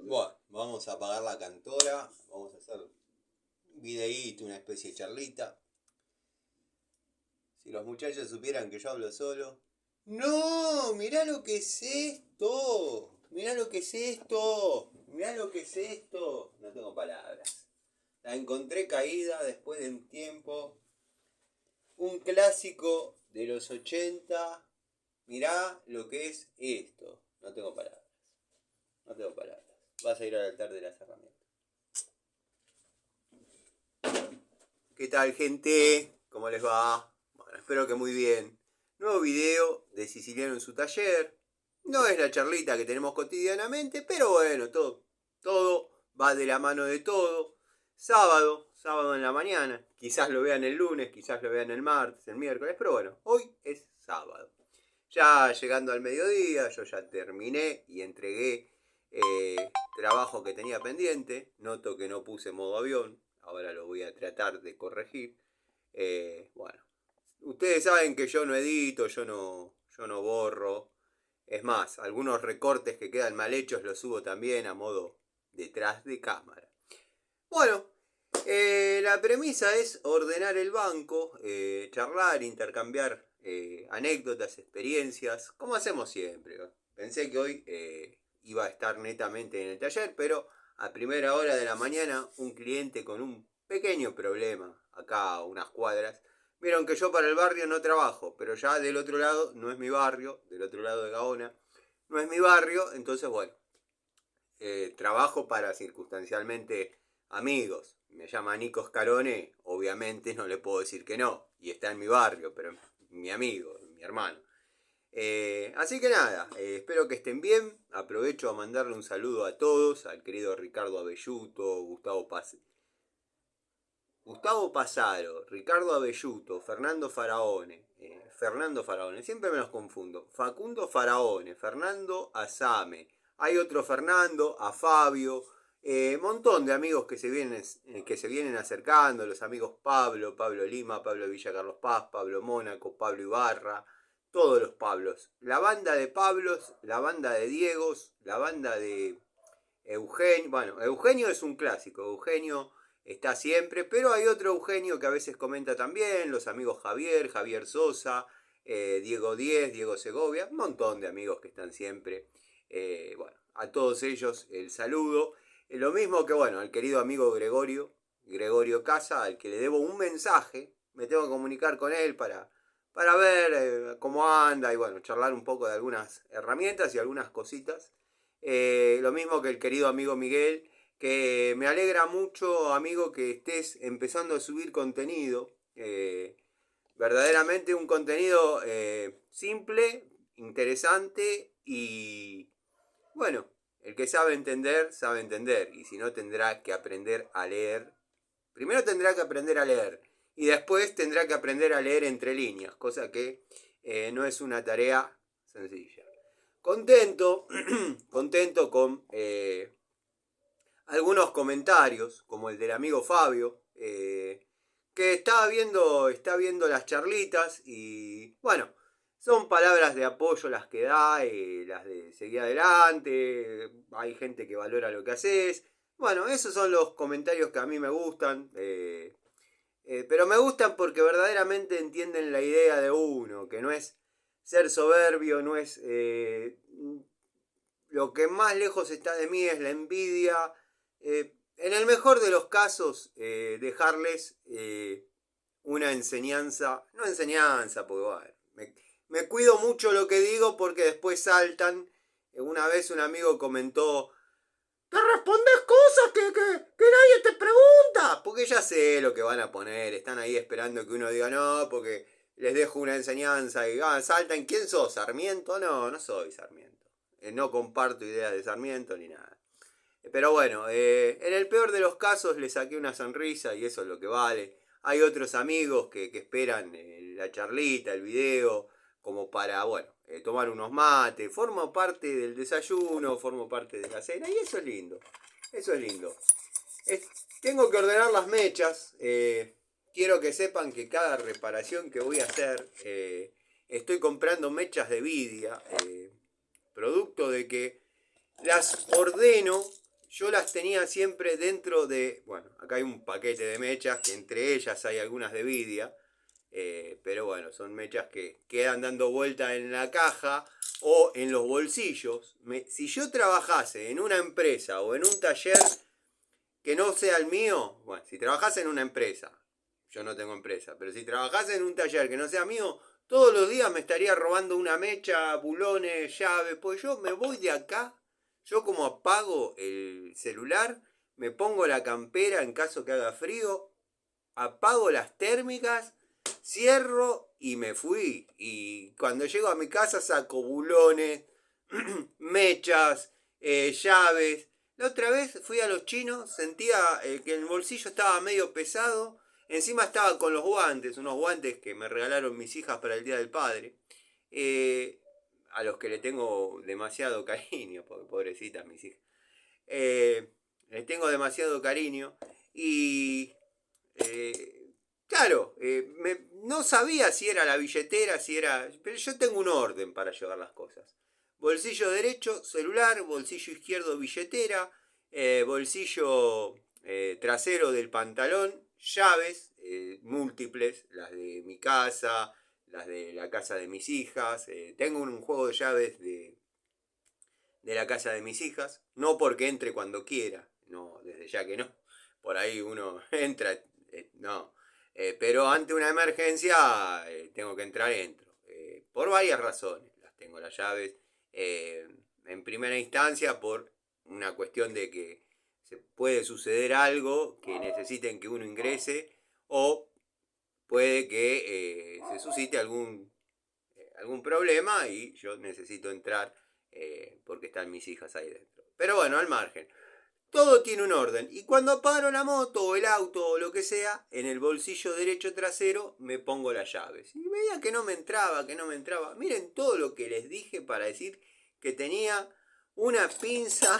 Bueno, vamos a apagar la cantora, vamos a hacer un videíto, una especie de charlita. Si los muchachos supieran que yo hablo solo. ¡No! ¡Mirá lo que es esto! ¡Mirá lo que es esto! ¡Mirá lo que es esto! No tengo palabras. La encontré caída después de un tiempo. Un clásico de los 80. Mirá lo que es esto. No tengo palabras. No tengo palabras. Vas a ir al altar de las herramientas. ¿Qué tal, gente? ¿Cómo les va? Bueno, espero que muy bien. Nuevo video de Siciliano en su taller. No es la charlita que tenemos cotidianamente, pero bueno, todo va de la mano de todo. Sábado en la mañana. Quizás lo vean el lunes, quizás lo vean el martes, el miércoles, pero bueno, hoy es sábado. Ya llegando al mediodía, yo ya terminé y entregué trabajo que tenía pendiente. Noto que no puse modo avión. Ahora lo voy a tratar de corregir. Bueno, ustedes saben que yo no edito, yo no borro. Es más, algunos recortes que quedan mal hechos los subo también a modo detrás de cámara. Bueno, la premisa es ordenar el banco, charlar, intercambiar anécdotas, experiencias, como hacemos siempre. Pensé que hoy iba a estar netamente en el taller, pero a primera hora de la mañana un cliente con un pequeño problema, acá a unas cuadras. Vieron que yo para el barrio no trabajo, pero ya del otro lado no es mi barrio, del otro lado de Gaona no es mi barrio, entonces bueno, trabajo para circunstancialmente amigos. Me llama Nico Scarone, obviamente no le puedo decir que no, y está en mi barrio, pero es mi amigo, mi hermano. Así que nada, espero que estén bien. Aprovecho a mandarle un saludo a todos, al querido Ricardo Abelluto, Gustavo Pasaro, Ricardo Abelluto, Fernando Faraone, siempre me los confundo, Facundo Faraone, Fernando Asame, hay otro Fernando, a Fabio, montón de amigos que se vienen acercando, los amigos Pablo Lima, Pablo Villa Carlos Paz, Pablo Mónaco, Pablo Ibarra, todos los Pablos, la banda de Pablos, la banda de Diegos, la banda de Eugenio, bueno, Eugenio es un clásico, Eugenio está siempre, pero hay otro Eugenio que a veces comenta también, los amigos Javier Sosa, Diego Díez, Diego Segovia, un montón de amigos que están siempre. Bueno, a todos ellos el saludo. Lo mismo que, bueno, al querido amigo Gregorio Casa, al que le debo un mensaje, me tengo que comunicar con él para ver cómo anda y, bueno, charlar un poco de algunas herramientas y algunas cositas. Lo mismo que el querido amigo Miguel, que me alegra mucho, amigo, que estés empezando a subir contenido. Verdaderamente un contenido simple, interesante y bueno, el que sabe entender, sabe entender. Y si no, tendrá que aprender a leer. Primero tendrá que aprender a leer y después tendrá que aprender a leer entre líneas, cosa que no es una tarea sencilla. Contento, contento con algunos comentarios, como el del amigo Fabio, que está viendo las charlitas y bueno, son palabras de apoyo las que da, las de seguir adelante, hay gente que valora lo que haces. Bueno, esos son los comentarios que a mí me gustan, pero me gustan porque verdaderamente entienden la idea de uno, que no es ser soberbio, no es lo que más lejos está de mí es la envidia. En el mejor de los casos, dejarles una enseñanza, no enseñanza, porque bueno, me cuido mucho lo que digo porque después saltan. Una vez un amigo comentó, te respondes cosas que nadie te pregunta, porque ya sé lo que van a poner, están ahí esperando que uno diga no, porque les dejo una enseñanza y saltan, ¿quién sos? ¿Sarmiento? No, no soy Sarmiento. No comparto ideas de Sarmiento ni nada. Pero bueno, en el peor de los casos le saqué una sonrisa y eso es lo que vale. Hay otros amigos que esperan la charlita, el video, como para, bueno, tomar unos mates. Formo parte del desayuno, formo parte de la cena y eso es lindo. Eso es lindo. Es, tengo que ordenar las mechas. Quiero que sepan que cada reparación que voy a hacer, estoy comprando mechas de vidia. Producto de que las ordeno yo las tenía siempre dentro de, bueno, acá hay un paquete de mechas, que entre ellas hay algunas de Vidia, pero bueno, son mechas que quedan dando vuelta en la caja o en los bolsillos. Si yo trabajase en una empresa o en un taller que no sea el mío, bueno, si trabajase en una empresa, yo no tengo empresa, pero si trabajase en un taller que no sea mío, todos los días me estaría robando una mecha, bulones, llaves, pues yo me voy de acá, yo como apago el celular, me pongo la campera en caso que haga frío, apago las térmicas, cierro y me fui. Y cuando llego a mi casa saco bulones, mechas, llaves. La otra vez fui a los chinos, sentía que el bolsillo estaba medio pesado. Encima estaba con los guantes, unos guantes que me regalaron mis hijas para el Día del Padre. eh, a los que le tengo demasiado cariño, porque pobrecitas mis hijas. Les tengo demasiado cariño. Y claro, no sabía si era la billetera, si era... Pero yo tengo un orden para llevar las cosas. Bolsillo derecho, celular, bolsillo izquierdo, billetera, bolsillo trasero del pantalón, llaves múltiples, las de mi casa, las de la casa de mis hijas. Tengo un juego de llaves de la casa de mis hijas, no porque entre cuando quiera, no, desde ya que no. Por ahí uno entra, no. Pero ante una emergencia tengo que entrar, entro. Por varias razones. Las tengo las llaves. En primera instancia por una cuestión de que se puede suceder algo que necesiten que uno ingrese o puede que se suscite algún problema y yo necesito entrar porque están mis hijas ahí dentro. Pero bueno, al margen. Todo tiene un orden. Y cuando paro la moto o el auto o lo que sea, en el bolsillo derecho trasero me pongo las llaves. Y veía que no me entraba, que no me entraba. Miren todo lo que les dije para decir que tenía una pinza,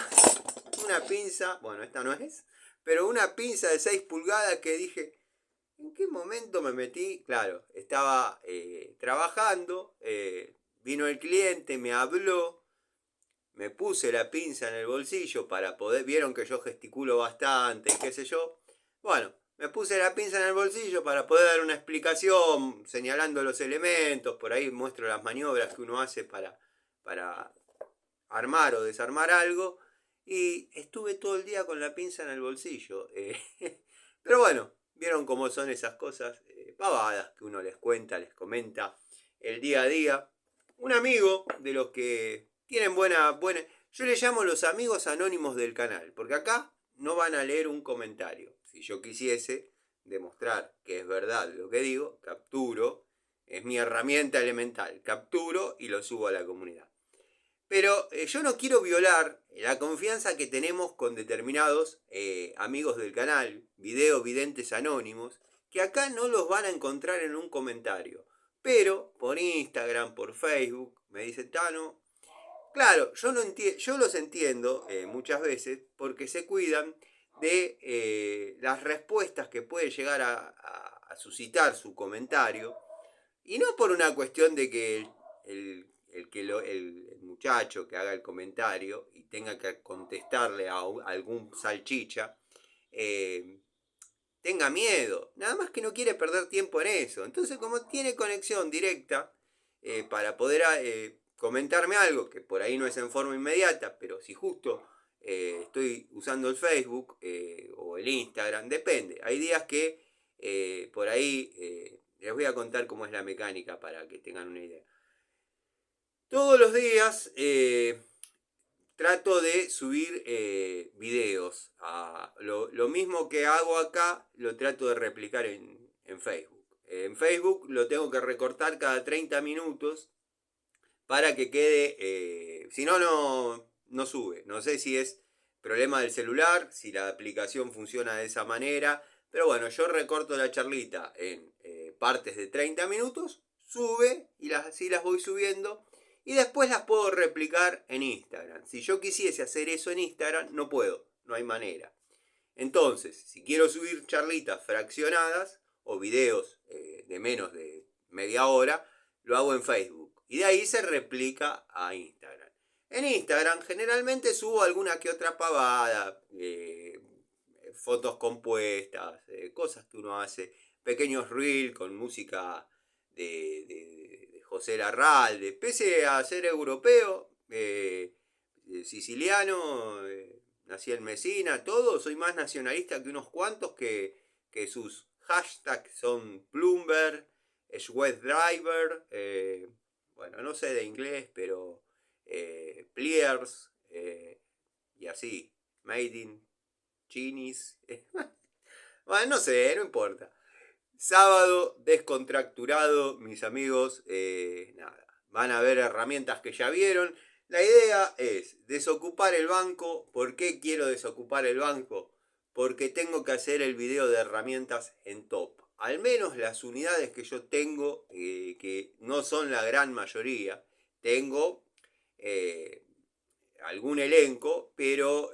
bueno, esta no es, pero una pinza de 6 pulgadas que dije, ¿en qué momento me metí? Claro, estaba trabajando, vino el cliente, me habló, me puse la pinza en el bolsillo para poder, vieron que yo gesticulo bastante, qué sé yo. Bueno, me puse la pinza en el bolsillo para poder dar una explicación, señalando los elementos, por ahí muestro las maniobras que uno hace para armar o desarmar algo. Y estuve todo el día con la pinza en el bolsillo. Pero bueno, vieron cómo son esas cosas, pavadas que uno les cuenta, les comenta el día a día. Un amigo de los que tienen buena... Yo le llamo los amigos anónimos del canal, porque acá no van a leer un comentario. Si yo quisiese demostrar que es verdad lo que digo, capturo, es mi herramienta elemental, capturo y lo subo a la comunidad. Pero yo no quiero violar la confianza que tenemos con determinados amigos del canal, videntes anónimos, que acá no los van a encontrar en un comentario. Pero por Instagram, por Facebook, me dice Tano. Claro, yo los entiendo muchas veces porque se cuidan de las respuestas que puede llegar a suscitar su comentario. Y no por una cuestión de que el muchacho que haga el comentario y tenga que contestarle a algún salchicha tenga miedo. Nada más que no quiere perder tiempo en eso. Entonces, como tiene conexión directa para poder comentarme algo, que por ahí no es en forma inmediata, pero si justo estoy usando el Facebook o el Instagram, depende. Hay días que por ahí les voy a contar cómo es la mecánica para que tengan una idea. Todos los días trato de subir videos. Lo mismo que hago acá, lo trato de replicar en Facebook. En Facebook lo tengo que recortar cada 30 minutos para que quede... si no, no sube. No sé si es problema del celular, si la aplicación funciona de esa manera. Pero bueno, yo recorto la charlita en partes de 30 minutos, sube y así las voy subiendo. Y después las puedo replicar en Instagram. Si yo quisiese hacer eso en Instagram, no puedo, no hay manera. Entonces, si quiero subir charlitas fraccionadas o videos de menos de media hora, lo hago en Facebook. Y de ahí se replica a Instagram. En Instagram generalmente subo alguna que otra pavada, fotos compuestas, cosas que uno hace, pequeños reels con música de José Larralde. Pese a ser europeo, siciliano, nací en Messina, todo, soy más nacionalista que unos cuantos que sus hashtags son Plumber, Sweat Driver, bueno, no sé de inglés, pero Pliers, y así, Made in Chinis. Bueno, no sé, no importa. Sábado descontracturado, mis amigos, nada, van a ver herramientas que ya vieron. La idea es desocupar el banco. ¿Por qué quiero desocupar el banco? Porque tengo que hacer el video de herramientas en top. Al menos las unidades que yo tengo, que no son la gran mayoría, tengo eh, algún elenco, pero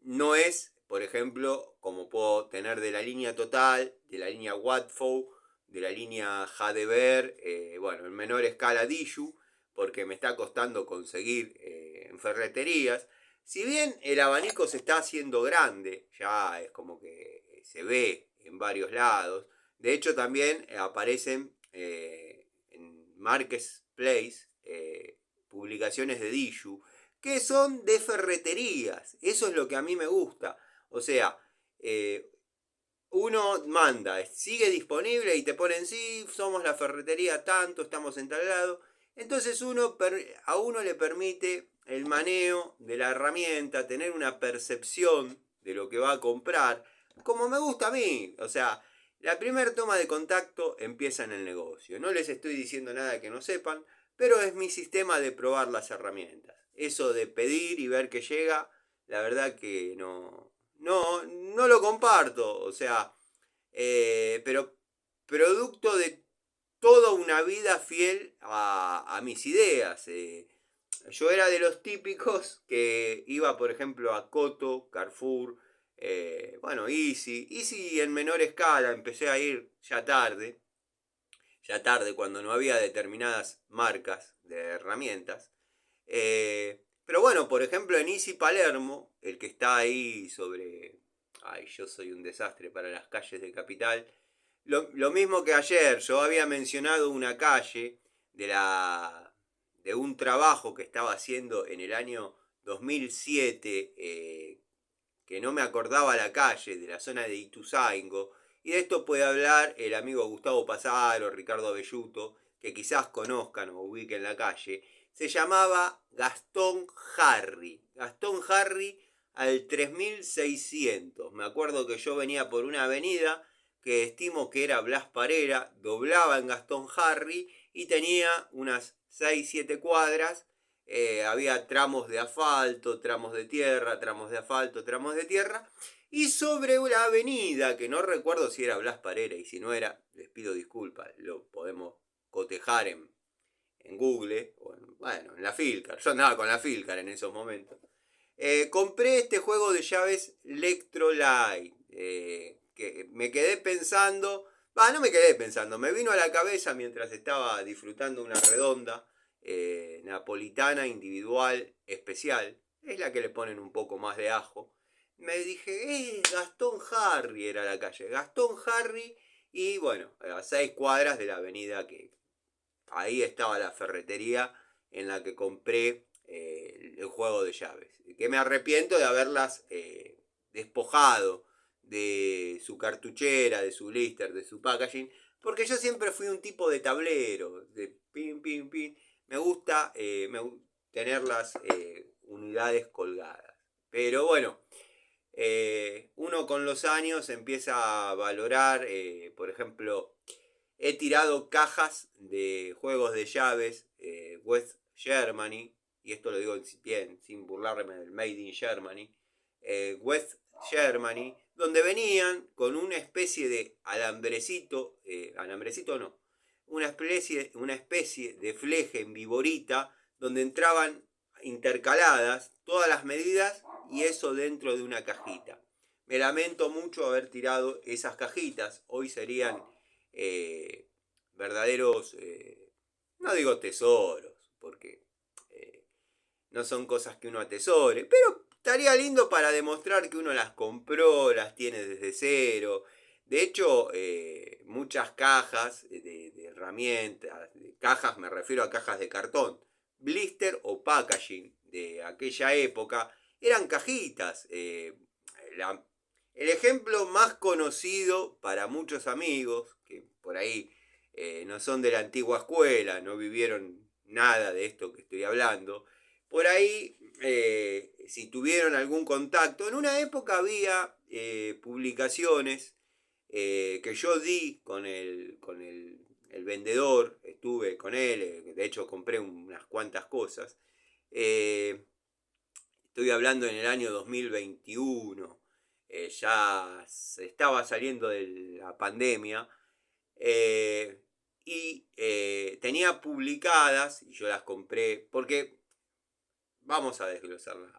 no es, por ejemplo, como puedo tener de la línea Total, de la línea Watfo, de la línea Jadever, bueno, en menor escala Diju, porque me está costando conseguir en ferreterías. Si bien el abanico se está haciendo grande, ya es como que se ve en varios lados. De hecho, también aparecen en Marketplace publicaciones de Diju que son de ferreterías. Eso es lo que a mí me gusta. O sea, uno manda, sigue disponible y te ponen, sí, somos la ferretería tanto, estamos en tal lado. Entonces a uno le permite el maneo de la herramienta, tener una percepción de lo que va a comprar, como me gusta a mí. O sea, la primera toma de contacto empieza en el negocio. No les estoy diciendo nada que no sepan, pero es mi sistema de probar las herramientas. Eso de pedir y ver que llega, la verdad que no lo comparto. O sea, pero producto de toda una vida fiel a mis ideas. Yo era de los típicos que iba, por ejemplo, a Coto, Carrefour, bueno, Easy en menor escala, empecé a ir ya tarde cuando no había determinadas marcas de herramientas. Pero bueno, por ejemplo, en Easy Palermo, el que está ahí sobre... Ay, yo soy un desastre para las calles de Capital. Lo mismo que ayer, yo había mencionado una calle de un trabajo que estaba haciendo en el año 2007, que no me acordaba la calle, de la zona de Ituzaingo. Y de esto puede hablar el amigo Gustavo Pasaro, Ricardo Abelluto, que quizás conozcan o ubiquen la calle. Se llamaba Gastón Harry. Gastón Harry al 3600. Me acuerdo que yo venía por una avenida que estimo que era Blas Parera, doblaba en Gastón Harry y tenía unas 6-7 cuadras. Había tramos de asfalto, tramos de tierra, tramos de asfalto, tramos de tierra. Y sobre la avenida, que no recuerdo si era Blas Parera, y si no era, les pido disculpas, lo podemos cotejar en Google, o bueno, en la Filcar. Yo andaba con la Filcar en esos momentos. Compré este juego de llaves Electrolyte, que me quedé pensando, no me quedé pensando, me vino a la cabeza mientras estaba disfrutando una redonda napolitana individual especial, es la que le ponen un poco más de ajo. Me dije, Gastón Harry era la calle, Gastón Harry, y bueno, a 6 cuadras de la avenida que ahí estaba la ferretería en la que compré el juego de llaves. Que me arrepiento de haberlas despojado de su cartuchera, de su blister, de su packaging, porque yo siempre fui un tipo de tablero, de pin, pin, pin. Me gusta tener las unidades colgadas. Pero bueno, uno con los años empieza a valorar, por ejemplo, he tirado cajas de juegos de llaves West Germany, y esto lo digo bien, sin burlarme del Made in Germany, West Germany, donde venían con una especie de alambrecito, alambrecito no, una especie de fleje en viborita, donde entraban intercaladas todas las medidas y eso dentro de una cajita. Me lamento mucho haber tirado esas cajitas, hoy serían verdaderos, no digo tesoros, porque no son cosas que uno atesore, pero estaría lindo para demostrar que uno las compró, las tiene desde cero. De hecho, muchas cajas de herramientas, cajas me refiero a cajas de cartón, blister o packaging de aquella época, eran cajitas. El ejemplo más conocido para muchos amigos, que por ahí no son de la antigua escuela, no vivieron nada de esto que estoy hablando, por ahí, si tuvieron algún contacto, en una época había publicaciones que yo di el vendedor, estuve con él, de hecho compré unas cuantas cosas. Estoy hablando en el año 2021, ya se estaba saliendo de la pandemia, y tenía publicadas, y yo las compré, porque vamos a desglosarlas.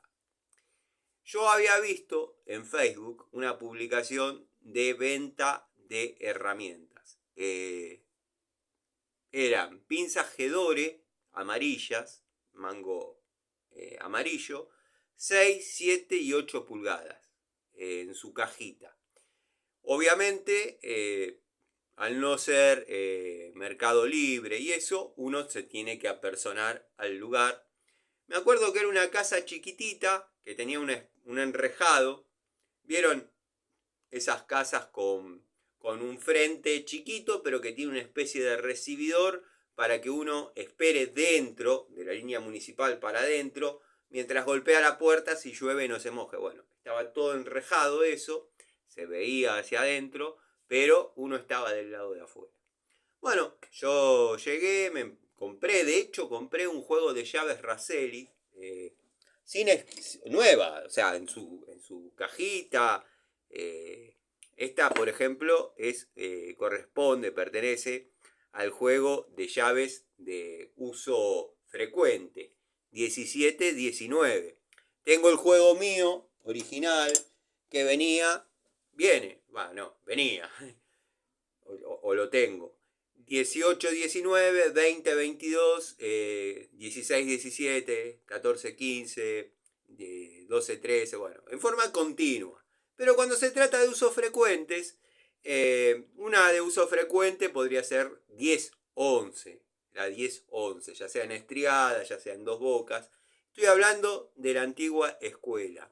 Yo había visto en Facebook una publicación de venta de herramientas. Eran pinzas Gedore amarillas, mango amarillo, 6, 7 y 8 pulgadas en su cajita. Obviamente, al no ser Mercado Libre y eso, uno se tiene que apersonar al lugar. Me acuerdo que era una casa chiquitita que tenía un enrejado. ¿Vieron esas casas con un frente chiquito, pero que tiene una especie de recibidor para que uno espere dentro de la línea municipal para adentro, mientras golpea la puerta si llueve no se moje? Bueno, estaba todo enrejado eso, se veía hacia adentro, pero uno estaba del lado de afuera. Bueno, yo llegué, me compré, de hecho compré un juego de llaves Raselli, nueva, o sea, en su cajita. Esta, por ejemplo, pertenece al juego de llaves de uso frecuente, 17-19. Tengo el juego mío, original, que venía, o lo tengo. 18-19, 20-22, 16-17, 14-15, 12-13, bueno, en forma continua. Pero cuando se trata de usos frecuentes, una de uso frecuente podría ser 10-11, la 10-11, ya sea en estriada, ya sea en dos bocas. Estoy hablando de la antigua escuela.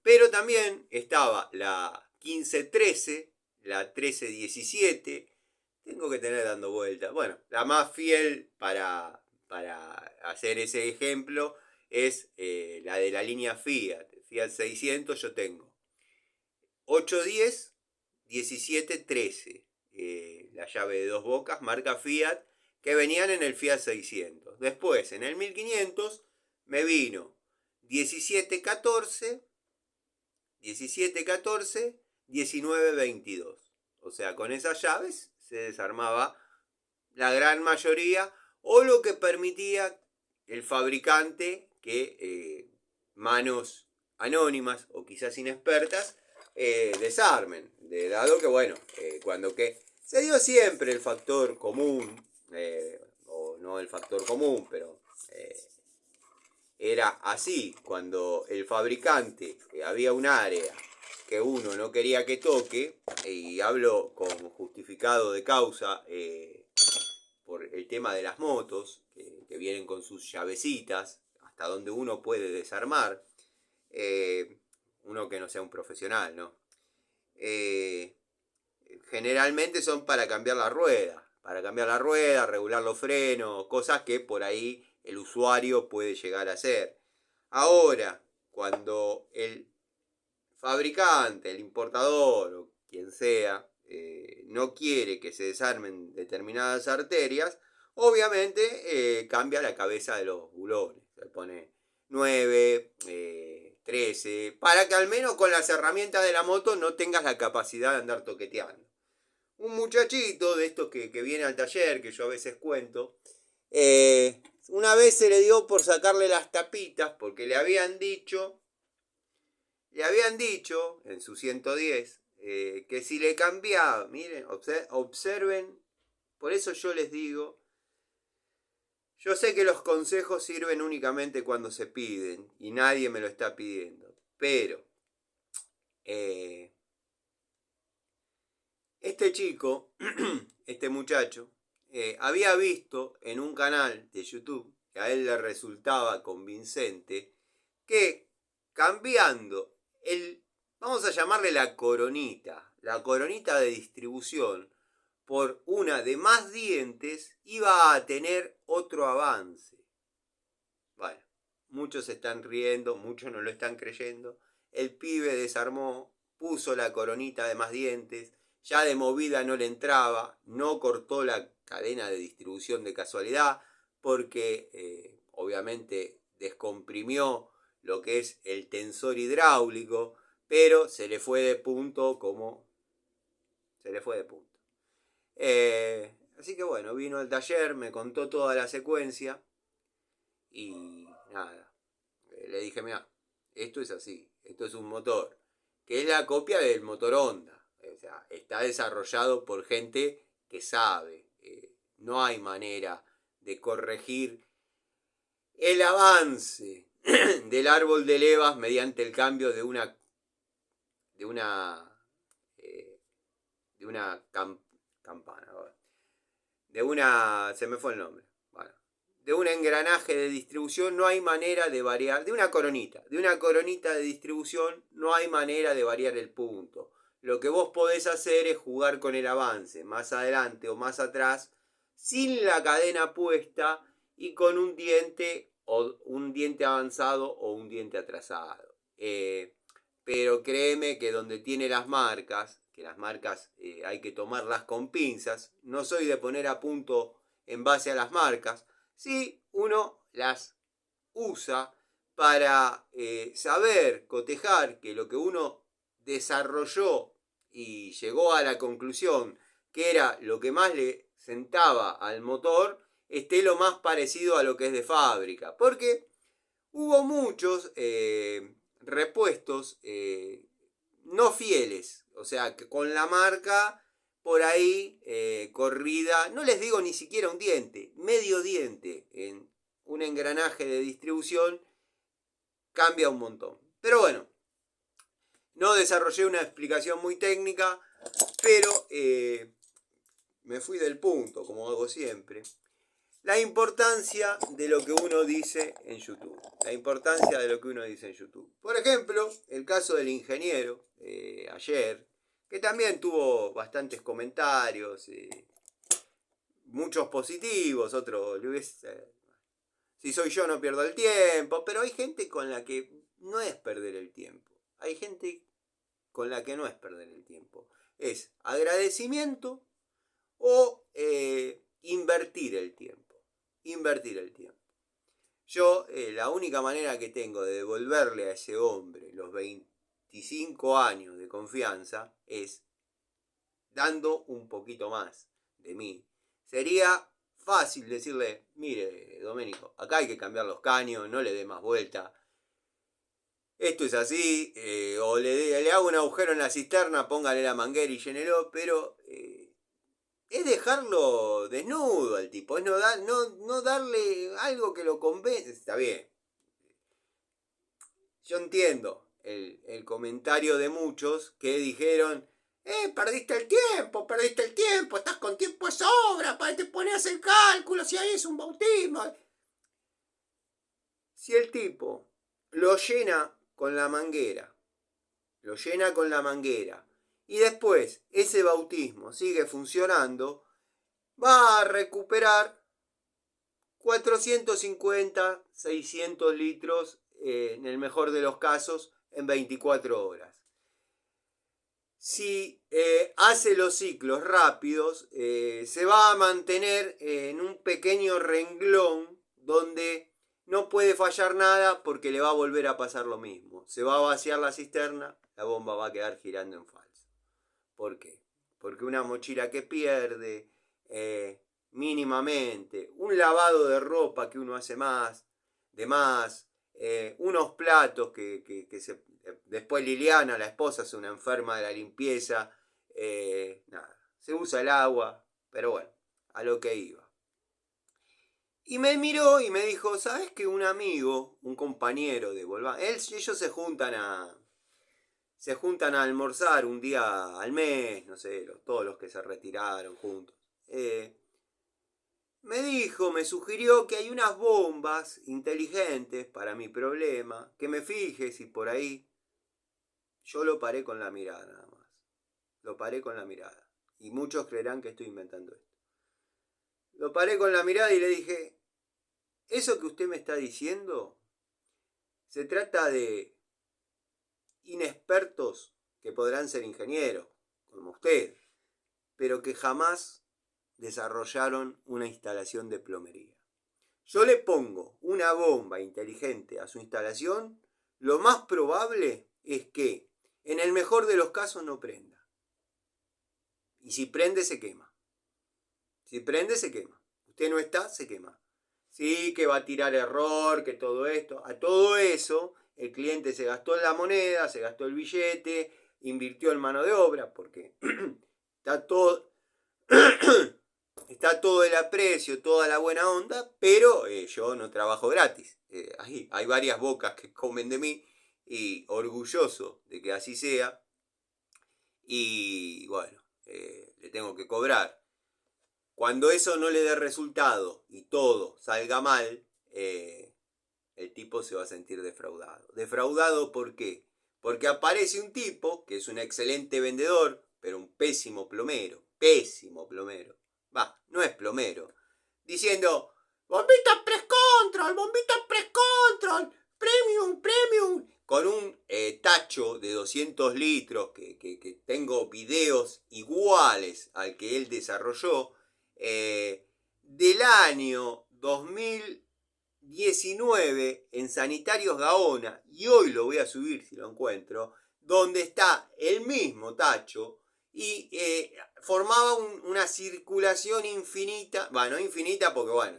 Pero también estaba la 15-13, la 13-17. Tengo que tener dando vueltas. Bueno, la más fiel para hacer ese ejemplo es la de la línea Fiat. Fiat 600 yo tengo 810, 1713. La llave de dos bocas, marca Fiat, que venían en el Fiat 600. Después, en el 1500, me vino 1714, 1922. O sea, con esas llaves se desarmaba la gran mayoría, o lo que permitía el fabricante que manos anónimas o quizás inexpertas desarmen. Dado que, bueno, cuando que se dio siempre el factor común, o no el factor común, pero era así, cuando el fabricante, había un área que uno no quería que toque, y hablo con justificado de causa, por el tema de las motos, que vienen con sus llavecitas, hasta donde uno puede desarmar, uno que no sea un profesional, ¿no? Generalmente son para cambiar la rueda, regular los frenos, cosas que por ahí el usuario puede llegar a hacer. Ahora, cuando el fabricante, el importador o quien sea, no quiere que se desarmen determinadas arterias, obviamente cambia la cabeza de los bulones. Se pone 9, 13, para que al menos con las herramientas de la moto no tengas la capacidad de andar toqueteando. Un muchachito de estos que viene al taller, que yo a veces cuento, una vez se le dio por sacarle las tapitas porque le habían dicho en su 110 que si le cambiaba, miren, observen, por eso yo les digo, Yo sé que los consejos sirven únicamente cuando se piden y nadie me lo está pidiendo, pero este chico, este muchacho, había visto en un canal de YouTube que a él le resultaba convincente que cambiando vamos a llamarle la coronita de distribución, por una de más dientes, iba a tener otro avance. Bueno, muchos se están riendo, muchos no lo están creyendo. El pibe desarmó, puso la coronita de más dientes, ya de movida no le entraba, no cortó la cadena de distribución de casualidad, porque obviamente descomprimió lo que es el tensor hidráulico, pero se le fue de punto como se le fue de punto. Así que bueno, vino al taller, me contó toda la secuencia y nada, le dije, mira, esto es así, esto es un motor, que es la copia del motor Honda, o sea, está desarrollado por gente que sabe, no hay manera de corregir el avance del árbol de levas mediante el cambio de una campana, se me fue el nombre, bueno, de un engranaje de distribución no hay manera de variar, de una coronita de distribución no hay manera de variar el punto. Lo que vos podés hacer es jugar con el avance, más adelante o más atrás, sin la cadena puesta y con un diente avanzado o un diente atrasado. Pero créeme que donde tiene las marcas, que las marcas hay que tomarlas con pinzas, no soy de poner a punto en base a las marcas, sí uno las usa para saber cotejar que lo que uno desarrolló y llegó a la conclusión que era lo que más le sentaba al motor, esté lo más parecido a lo que es de fábrica. Porque hubo muchos repuestos no fieles, o sea, que con la marca por ahí corrida, no les digo ni siquiera un diente, medio diente en un engranaje de distribución cambia un montón. Pero bueno, no desarrollé una explicación muy técnica, pero me fui del punto, como hago siempre. La importancia de lo que uno dice en YouTube. La importancia de lo que uno dice en YouTube. Por ejemplo, el caso del ingeniero, ayer, que también tuvo bastantes comentarios, muchos positivos, otros, si soy yo no pierdo el tiempo, pero hay gente con la que no es perder el tiempo. Hay gente con la que no es perder el tiempo. Es agradecimiento o invertir el tiempo. Invertir el tiempo. Yo, la única manera que tengo de devolverle a ese hombre los 25 años de confianza es dando un poquito más de mí. Sería fácil decirle, mire, Doménico, acá hay que cambiar los caños, no le dé más vuelta. Esto es así, o le hago un agujero en la cisterna, póngale la manguera y llénelo, pero es dejarlo desnudo al tipo, es no darle algo que lo convence. Está bien. Yo entiendo el comentario de muchos que dijeron, perdiste el tiempo, estás con tiempo de sobra, para te pones a hacer cálculos, si ahí es un bautismo. Si el tipo lo llena con la manguera, y después ese bautismo sigue funcionando, va a recuperar 450, 600 litros, en el mejor de los casos, en 24 horas. Si hace los ciclos rápidos, se va a mantener en un pequeño renglón donde no puede fallar nada porque le va a volver a pasar lo mismo. Se va a vaciar la cisterna, la bomba va a quedar girando en falso. ¿Por qué? Porque una mochila que pierde mínimamente, un lavado de ropa que uno hace de más, unos platos que después Liliana, la esposa, es una enferma de la limpieza, nada, se usa el agua, pero bueno, a lo que iba. Y me miró y me dijo, ¿sabes que un amigo, un compañero de Volván, ellos se juntan a almorzar un día al mes, no sé, todos los que se retiraron juntos. Me sugirió que hay unas bombas inteligentes para mi problema, que me fije si por ahí. Yo lo paré con la mirada nada más. Lo paré con la mirada. Y muchos creerán que estoy inventando esto. Lo paré con la mirada y le dije, eso que usted me está diciendo se trata de inexpertos que podrán ser ingenieros, como usted, pero que jamás desarrollaron una instalación de plomería. Yo le pongo una bomba inteligente a su instalación, lo más probable es que, en el mejor de los casos, no prenda. Y si prende, se quema. Si prende, se quema. Usted no está, se quema. Sí, que va a tirar error, que todo esto. A todo eso, el cliente se gastó la moneda, se gastó el billete, invirtió en mano de obra, porque está todo, está todo el aprecio, toda la buena onda, pero yo no trabajo gratis. Hay varias bocas que comen de mí y orgulloso de que así sea. Y bueno, le tengo que cobrar. Cuando eso no le dé resultado y todo salga mal, el tipo se va a sentir defraudado. ¿Defraudado por qué? Porque aparece un tipo que es un excelente vendedor, pero un pésimo plomero. Pésimo plomero. Va, no es plomero. Diciendo, bombita press control, premium, premium. Con un tacho de 200 litros, que tengo videos iguales al que él desarrolló, del año 2019 en Sanitarios Gaona, y hoy lo voy a subir si lo encuentro, donde está el mismo tacho y formaba una circulación infinita, bueno, no infinita porque bueno,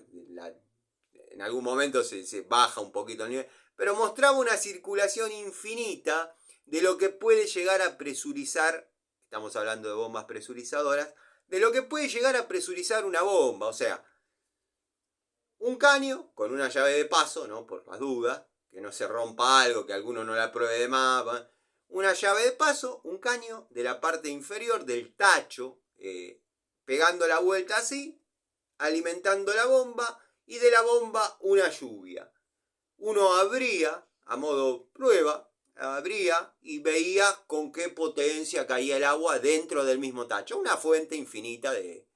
en algún momento se baja un poquito el nivel, pero mostraba una circulación infinita de lo que puede llegar a presurizar, estamos hablando de bombas presurizadoras, de lo que puede llegar a presurizar una bomba, o sea, un caño con una llave de paso, ¿no? Por las dudas, que no se rompa algo, que alguno no la pruebe de más. Una llave de paso, un caño de la parte inferior del tacho, pegando la vuelta así, alimentando la bomba, y de la bomba una lluvia. Uno abría, a modo prueba, abría y veía con qué potencia caía el agua dentro del mismo tacho. Una fuente infinita de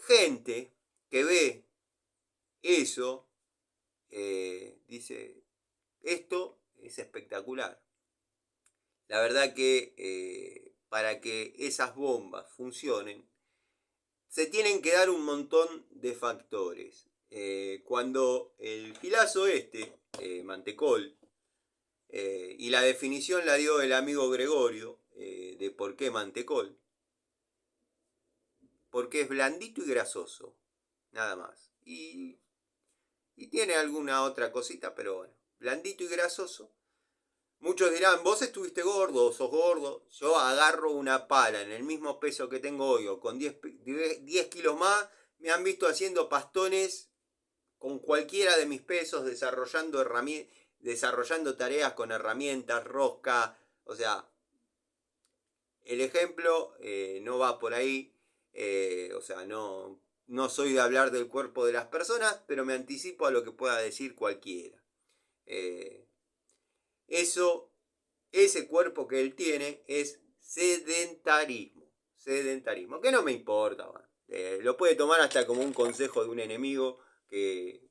gente que ve eso, dice, esto es espectacular. La verdad que para que esas bombas funcionen, se tienen que dar un montón de factores. Cuando el gilazo Mantecol, y la definición la dio el amigo Gregorio, de por qué Mantecol, porque es blandito y grasoso, nada más. Y tiene alguna otra cosita, pero bueno, blandito y grasoso. Muchos dirán, vos estuviste gordo, sos gordo. Yo agarro una pala en el mismo peso que tengo hoy, o con 10 kilos más, me han visto haciendo pastones con cualquiera de mis pesos, desarrollando tareas con herramientas, rosca. O sea, el ejemplo no va por ahí. O sea, no soy de hablar del cuerpo de las personas, pero me anticipo a lo que pueda decir cualquiera. Ese cuerpo que él tiene es sedentarismo. Sedentarismo, que no me importa. Lo puede tomar hasta como un consejo de un enemigo que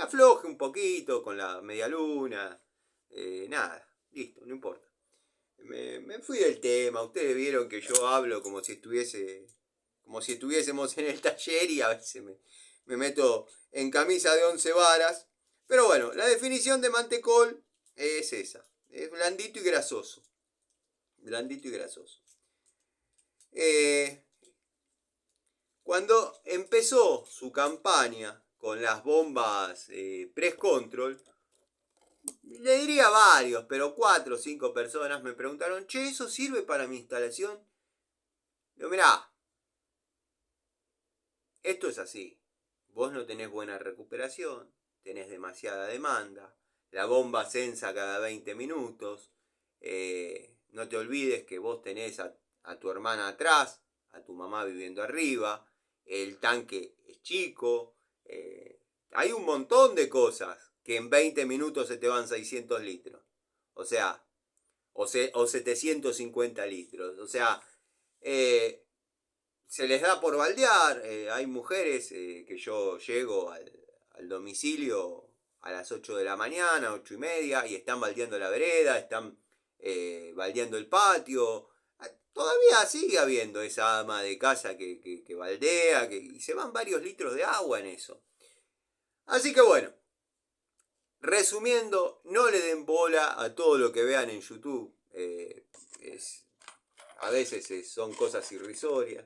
afloje un poquito con la media luna. Nada, listo, no importa. Me fui del tema. Ustedes vieron que yo hablo como si estuviésemos en el taller, y a veces me meto en camisa de 11 varas. Pero bueno, la definición de mantecol es esa. Es blandito y grasoso. Blandito y grasoso. Cuando empezó su campaña con las bombas Press Control, le diría varios, pero 4 o 5 personas me preguntaron, che, ¿eso sirve para mi instalación? Digo, mirá, esto es así. Vos no tenés buena recuperación, tenés demasiada demanda, la bomba censa cada 20 minutos, no te olvides que vos tenés a tu hermana atrás, a tu mamá viviendo arriba, el tanque es chico, hay un montón de cosas que en 20 minutos se te van 600 litros. O sea, o 750 litros. O sea, eh, se les da por baldear. Hay mujeres que yo llego al domicilio a las 8 de la mañana, 8 y media, y están baldeando la vereda, están baldeando el patio. Todavía sigue habiendo esa ama de casa que baldea, y se van varios litros de agua en eso. Así que bueno, resumiendo, no le den bola a todo lo que vean en YouTube. A veces son cosas irrisorias.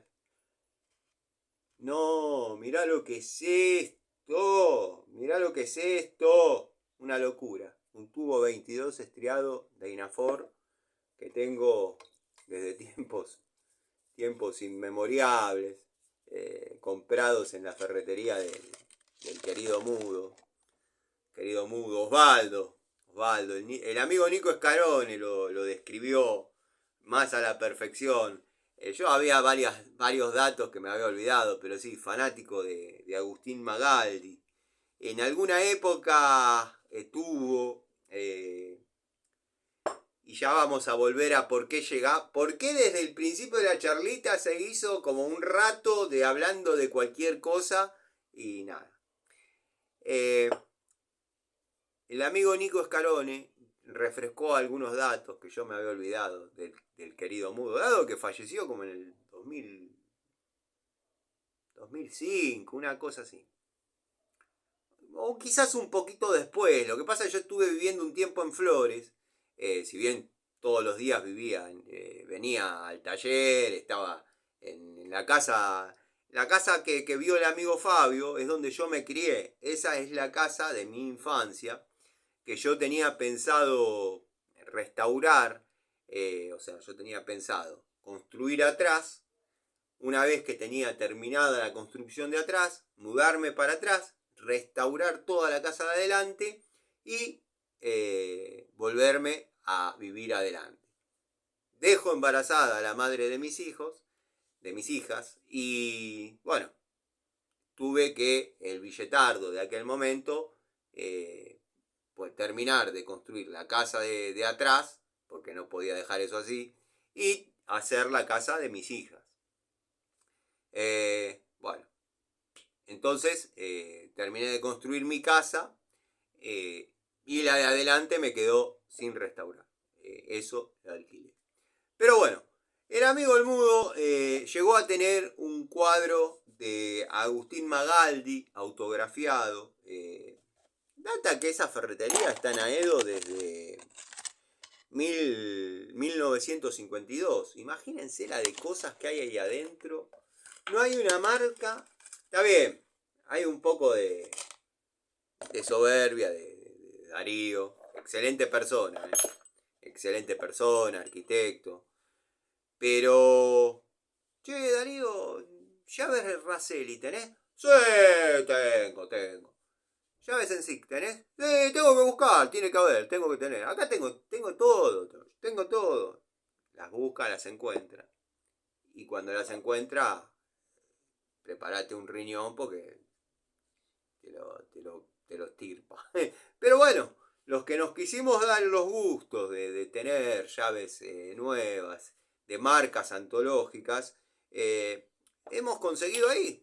No, mirá lo que es esto. Mirá lo que es esto. Una locura. Un tubo 22 estriado de Inafor que tengo desde tiempos inmemorables. Comprados en la ferretería del querido Mudo. Querido Mudo, Osvaldo. Osvaldo, el amigo Nico Scarone lo describió más a la perfección. Yo había varios datos que me había olvidado, pero sí, fanático de Agustín Magaldi. En alguna época tuvo, y ya vamos a volver a por qué llega, por qué desde el principio de la charlita se hizo como un rato de hablando de cualquier cosa y nada. El amigo Nico Scarone refrescó algunos datos que yo me había olvidado del querido Mudo, dado que falleció como en el 2005, una cosa así. O quizás un poquito después. Lo que pasa es que yo estuve viviendo un tiempo en Flores, si bien todos los días venía al taller, estaba en la casa. La casa que vio el amigo Fabio es donde yo me crié. Esa es la casa de mi infancia que yo tenía pensado restaurar, o sea, yo tenía pensado construir atrás, una vez que tenía terminada la construcción de atrás, mudarme para atrás, restaurar toda la casa de adelante y volverme a vivir adelante. Dejo embarazada a la madre de mis hijas, y bueno, tuve que el billetardo de aquel momento pues terminar de construir la casa de atrás, porque no podía dejar eso así, y hacer la casa de mis hijas. Bueno, entonces terminé de construir mi casa y la de adelante me quedó sin restaurar. Eso la alquilé. Pero bueno, el amigo El Mudo llegó a tener un cuadro de Agustín Magaldi autografiado. Data que esa ferretería está en Aedo desde 1952. Imagínense la de cosas que hay ahí adentro. No hay una marca. Está bien, hay un poco de soberbia de Darío. Excelente persona, excelente persona, arquitecto. Pero, che, Darío, llaves Raselli, ¿tenés? Sí, tengo. Llaves en SIC, ¿tenés? Sí, tengo que buscar, tiene que haber, tengo que tener. Acá tengo todo. Las busca, las encuentra. Y cuando las encuentra, prepárate un riñón porque te lo estirpa. Pero bueno, los que nos quisimos dar los gustos de tener llaves nuevas, de marcas antológicas, hemos conseguido ahí.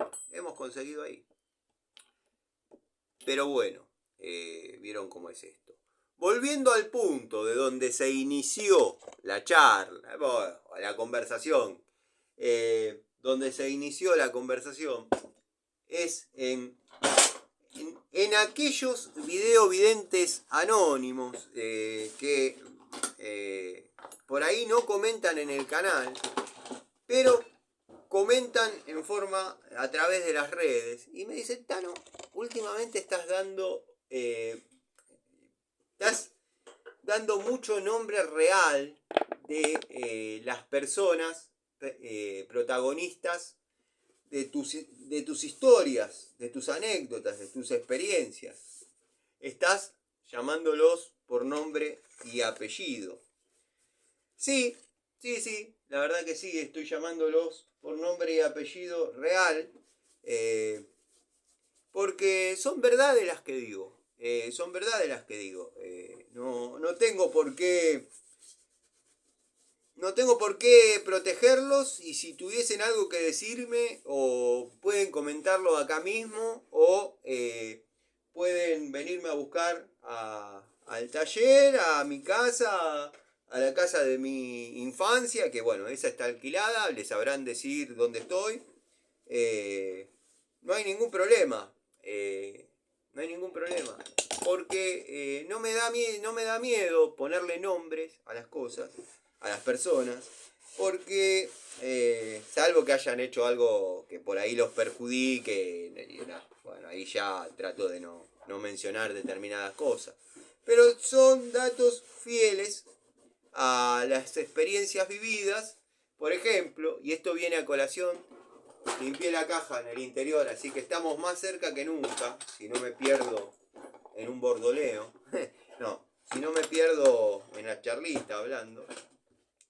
Pero bueno, vieron cómo es esto. Volviendo al punto de donde se inició la charla, bueno, la conversación, donde se inició la conversación es en aquellos videovidentes anónimos que por ahí no comentan en el canal, pero comentan en forma a través de las redes y me dicen, Tano, últimamente estás dando mucho nombre real de las personas protagonistas de tus historias, de tus anécdotas, de tus experiencias. Estás llamándolos por nombre y apellido. Sí, sí, la verdad que sí, estoy llamándolos por nombre y apellido real, porque son verdades las que digo, son verdades las que digo. No tengo por qué... No tengo por qué protegerlos, y si tuviesen algo que decirme, o pueden comentarlo acá mismo, o pueden venirme a buscar al taller, a mi casa, a la casa de mi infancia, que bueno, esa está alquilada, les sabrán decir dónde estoy. No hay ningún problema, no hay ningún problema, porque no me da miedo ponerle nombres a las cosas, a las personas, porque salvo que hayan hecho algo que por ahí los perjudique, bueno, ahí ya trato de no mencionar determinadas cosas. Pero son datos fieles a las experiencias vividas. Por ejemplo, y esto viene a colación, limpié la caja en el interior, así que estamos más cerca que nunca, si no me pierdo en un bordoleo. No, si no me pierdo en la charlita hablando.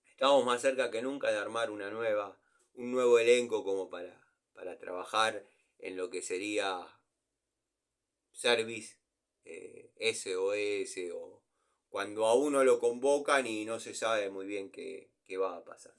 Estamos más cerca que nunca de armar un nuevo elenco como para trabajar en lo que sería Service, SOS, o cuando a uno lo convocan y no se sabe muy bien qué va a pasar.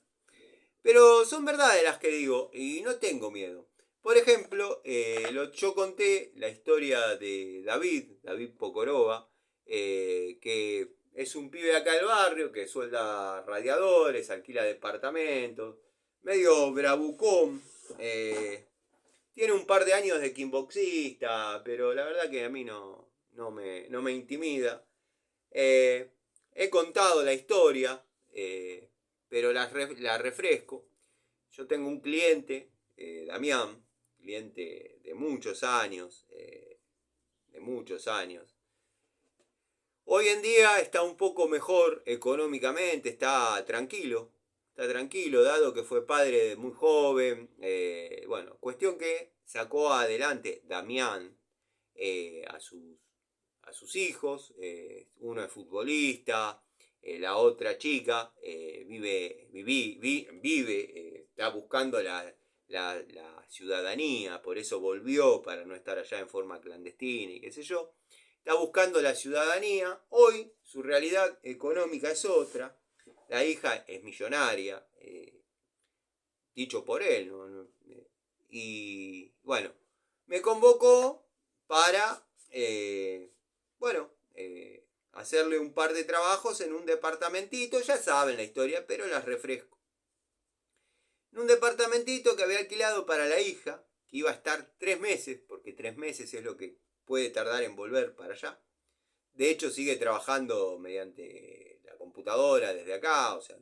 Pero son verdades las que digo y no tengo miedo. Por ejemplo, yo conté la historia de David Pocorova, que es un pibe acá del barrio que suelda radiadores, alquila departamentos, medio bravucón, tiene un par de años de kickboxista, pero la verdad que a mí no me intimida. He contado la historia, pero la refresco. Yo tengo un cliente, Damián, cliente de muchos años, Hoy en día está un poco mejor económicamente, está tranquilo, dado que fue padre muy joven. Bueno, cuestión que sacó adelante Damián a sus hijos. Uno es futbolista, la otra chica está buscando la ciudadanía, por eso volvió, para no estar allá en forma clandestina y qué sé yo. Está buscando la ciudadanía. Hoy su realidad económica es otra. La hija es millonaria, dicho por él, ¿no? Y bueno, me convocó para, hacerle un par de trabajos en un departamentito. Ya saben la historia, pero las refresco. En un departamentito que había alquilado para la hija, que iba a estar 3 meses, porque 3 meses es lo que puede tardar en volver para allá. De hecho, sigue trabajando mediante la computadora desde acá, o sea,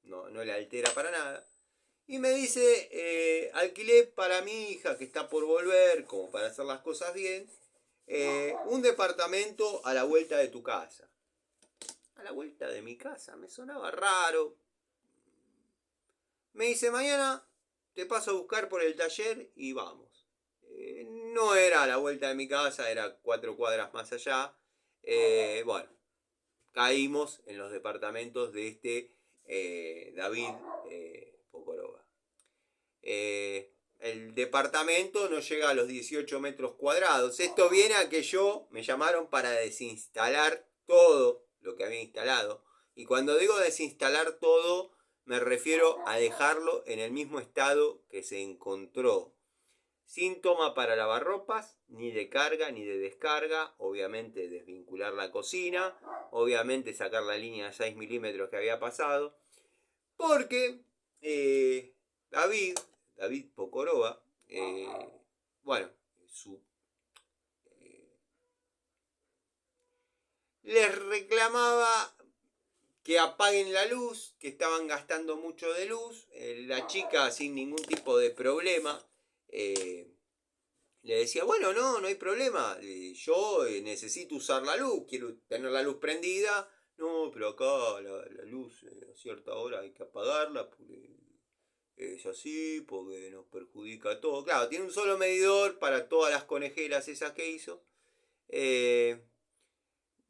no le altera para nada. Y me dice, alquilé para mi hija que está por volver, como para hacer las cosas bien, un departamento a la vuelta de tu casa. A la vuelta de mi casa, me sonaba raro. Me dice, mañana te paso a buscar por el taller y vamos. No era a la vuelta de mi casa, era 4 cuadras más allá. Bueno, caímos en los departamentos de David Pocorova. El departamento no llega a los 18 metros cuadrados. Esto viene a que me llamaron para desinstalar todo lo que había instalado. Y cuando digo desinstalar todo, me refiero a dejarlo en el mismo estado que se encontró. Sin toma para lavarropas, ni de carga ni de descarga. Obviamente desvincular la cocina. Obviamente sacar la línea de 6 milímetros que había pasado. Porque David Pocorova, les reclamaba que apaguen la luz, que estaban gastando mucho de luz. La chica, sin ningún tipo de problema, le decía, bueno, no hay problema, yo necesito usar la luz, quiero tener la luz prendida. No, pero acá la luz a cierta hora hay que apagarla porque es así porque nos perjudica a todos. Claro, tiene un solo medidor para todas las conejeras esas que hizo.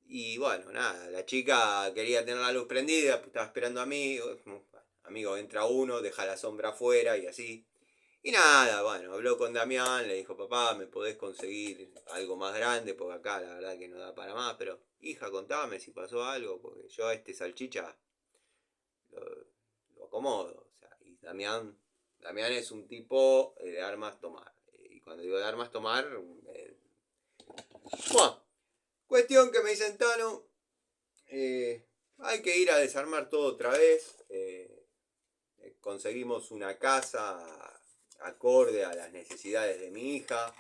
Y bueno, nada, la chica quería tener la luz prendida, estaba esperando amigos. Amigo, entra uno, deja la sombra afuera y así. Y nada, bueno, habló con Damián, le dijo, papá, ¿me podés conseguir algo más grande? Porque acá la verdad que no da para más, pero hija, contame si pasó algo, porque yo a este salchicha lo, lo acomodo. O sea, y Damián es un tipo de armas tomar. Y cuando digo de armas tomar, bueno, cuestión que me dicen, Tano, hay que ir a desarmar todo otra vez. Conseguimos una casa acorde a las necesidades de mi hija.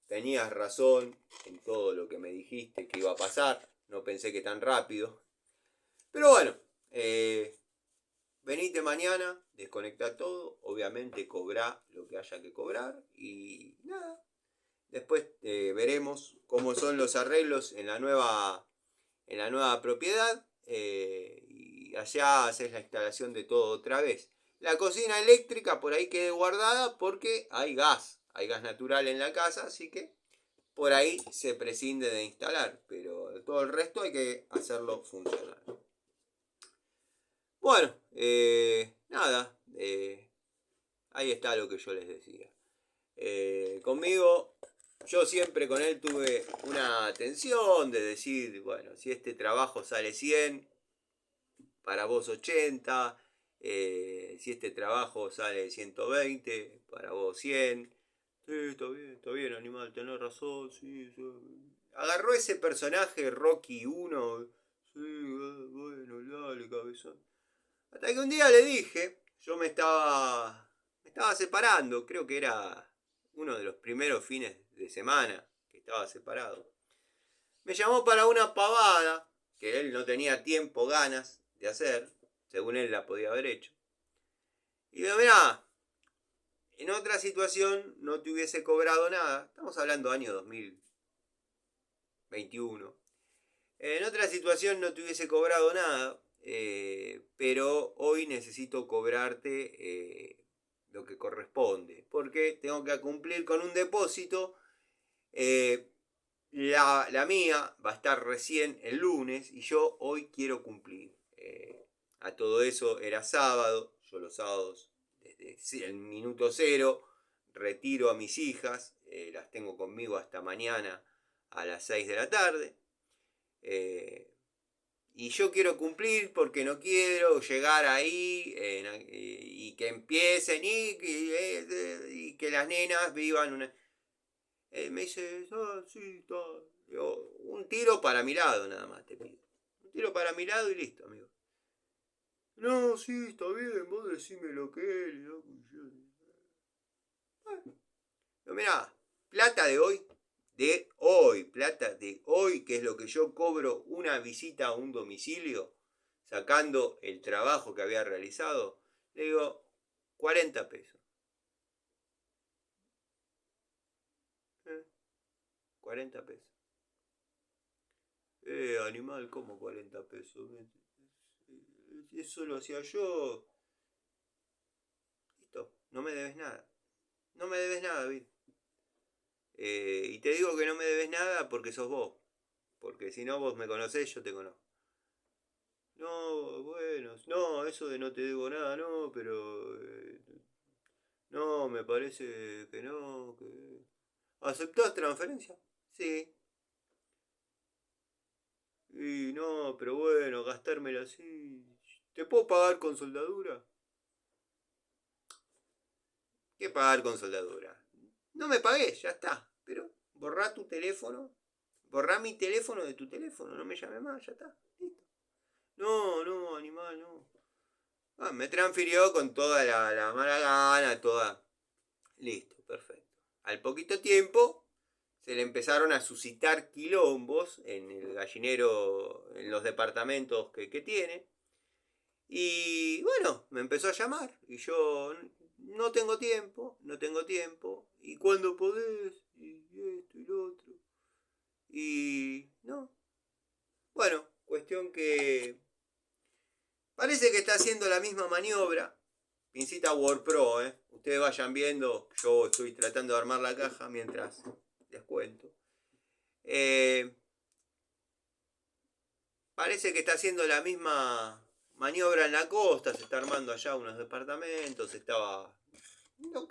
Tenías razón en todo lo que me dijiste que iba a pasar. No pensé que tan rápido. Pero bueno, venite mañana, desconecta todo. Obviamente cobrá lo que haya que cobrar. Y nada. Después veremos cómo son los arreglos en la nueva propiedad. Y allá haces la instalación de todo otra vez. La cocina eléctrica por ahí quede guardada porque hay gas natural en la casa, así que por ahí se prescinde de instalar, pero todo el resto hay que hacerlo funcionar. Bueno, nada, ahí está lo que yo les decía. Conmigo, yo siempre con él tuve una tensión de decir, bueno, si este trabajo sale 100, para vos 80, si este trabajo sale 120, para vos 100. Sí, está bien, animal, tenés razón, sí, sí. Agarró ese personaje Rocky 1, sí, bueno, dale, cabezón. Hasta que un día le dije, yo me estaba separando, creo que era uno de los primeros fines de semana que estaba separado. Me llamó para una pavada que él no tenía tiempo, ganas de hacer, según él la podía haber hecho. Y digo, mirá, en otra situación no te hubiese cobrado nada, estamos hablando año 2021. En otra situación no te hubiese cobrado nada, pero hoy necesito cobrarte lo que corresponde, porque tengo que cumplir con un depósito. La mía va a estar recién el lunes y yo hoy quiero cumplir. A todo eso era sábado, yo los sábados desde el minuto cero retiro a mis hijas, las tengo conmigo hasta mañana a las 6 de la tarde. Y yo quiero cumplir porque no quiero llegar ahí y que empiecen y que las nenas vivan una... me dice, sí, está. Digo, un tiro para mi lado nada más te pido. Un tiro para mi lado y listo, amigo. No, sí, está bien, vos decime lo que es. Pero mirá, plata plata de hoy, que es lo que yo cobro una visita a un domicilio, sacando el trabajo que había realizado, le digo, 40 pesos. 40 pesos. Animal, ¿cómo 40 pesos? Eso lo hacía yo. Listo, no me debes nada. No me debes nada, David. Y te digo que no me debes nada porque sos vos. Porque si no vos me conocés, yo te conozco. No, bueno, no, eso de no te debo nada, no, pero... no, me parece que no, que... ¿Aceptás transferencia? Sí. Y no, pero bueno, gastármela así. ¿Te puedo pagar con soldadura? ¿Qué pagar con soldadura? No me pagués, ya está. Pero borrá tu teléfono. Borrá mi teléfono de tu teléfono. No me llame más, ya está. Listo. No, no, animal, no. Me transfirió con toda la mala gana, toda. Listo, perfecto. Al poquito tiempo se le empezaron a suscitar quilombos en el gallinero, en los departamentos que tiene. Y bueno, me empezó a llamar. Y yo, no tengo tiempo, no tengo tiempo. ¿Y cuándo podés? Y esto y lo otro. Y no. Bueno, cuestión que... parece parece que está haciendo la misma maniobra. Pincita WordPro, Ustedes vayan viendo, yo estoy tratando de armar la caja mientras les cuento. Parece que está haciendo la misma maniobra en la costa, se está armando allá unos departamentos, no,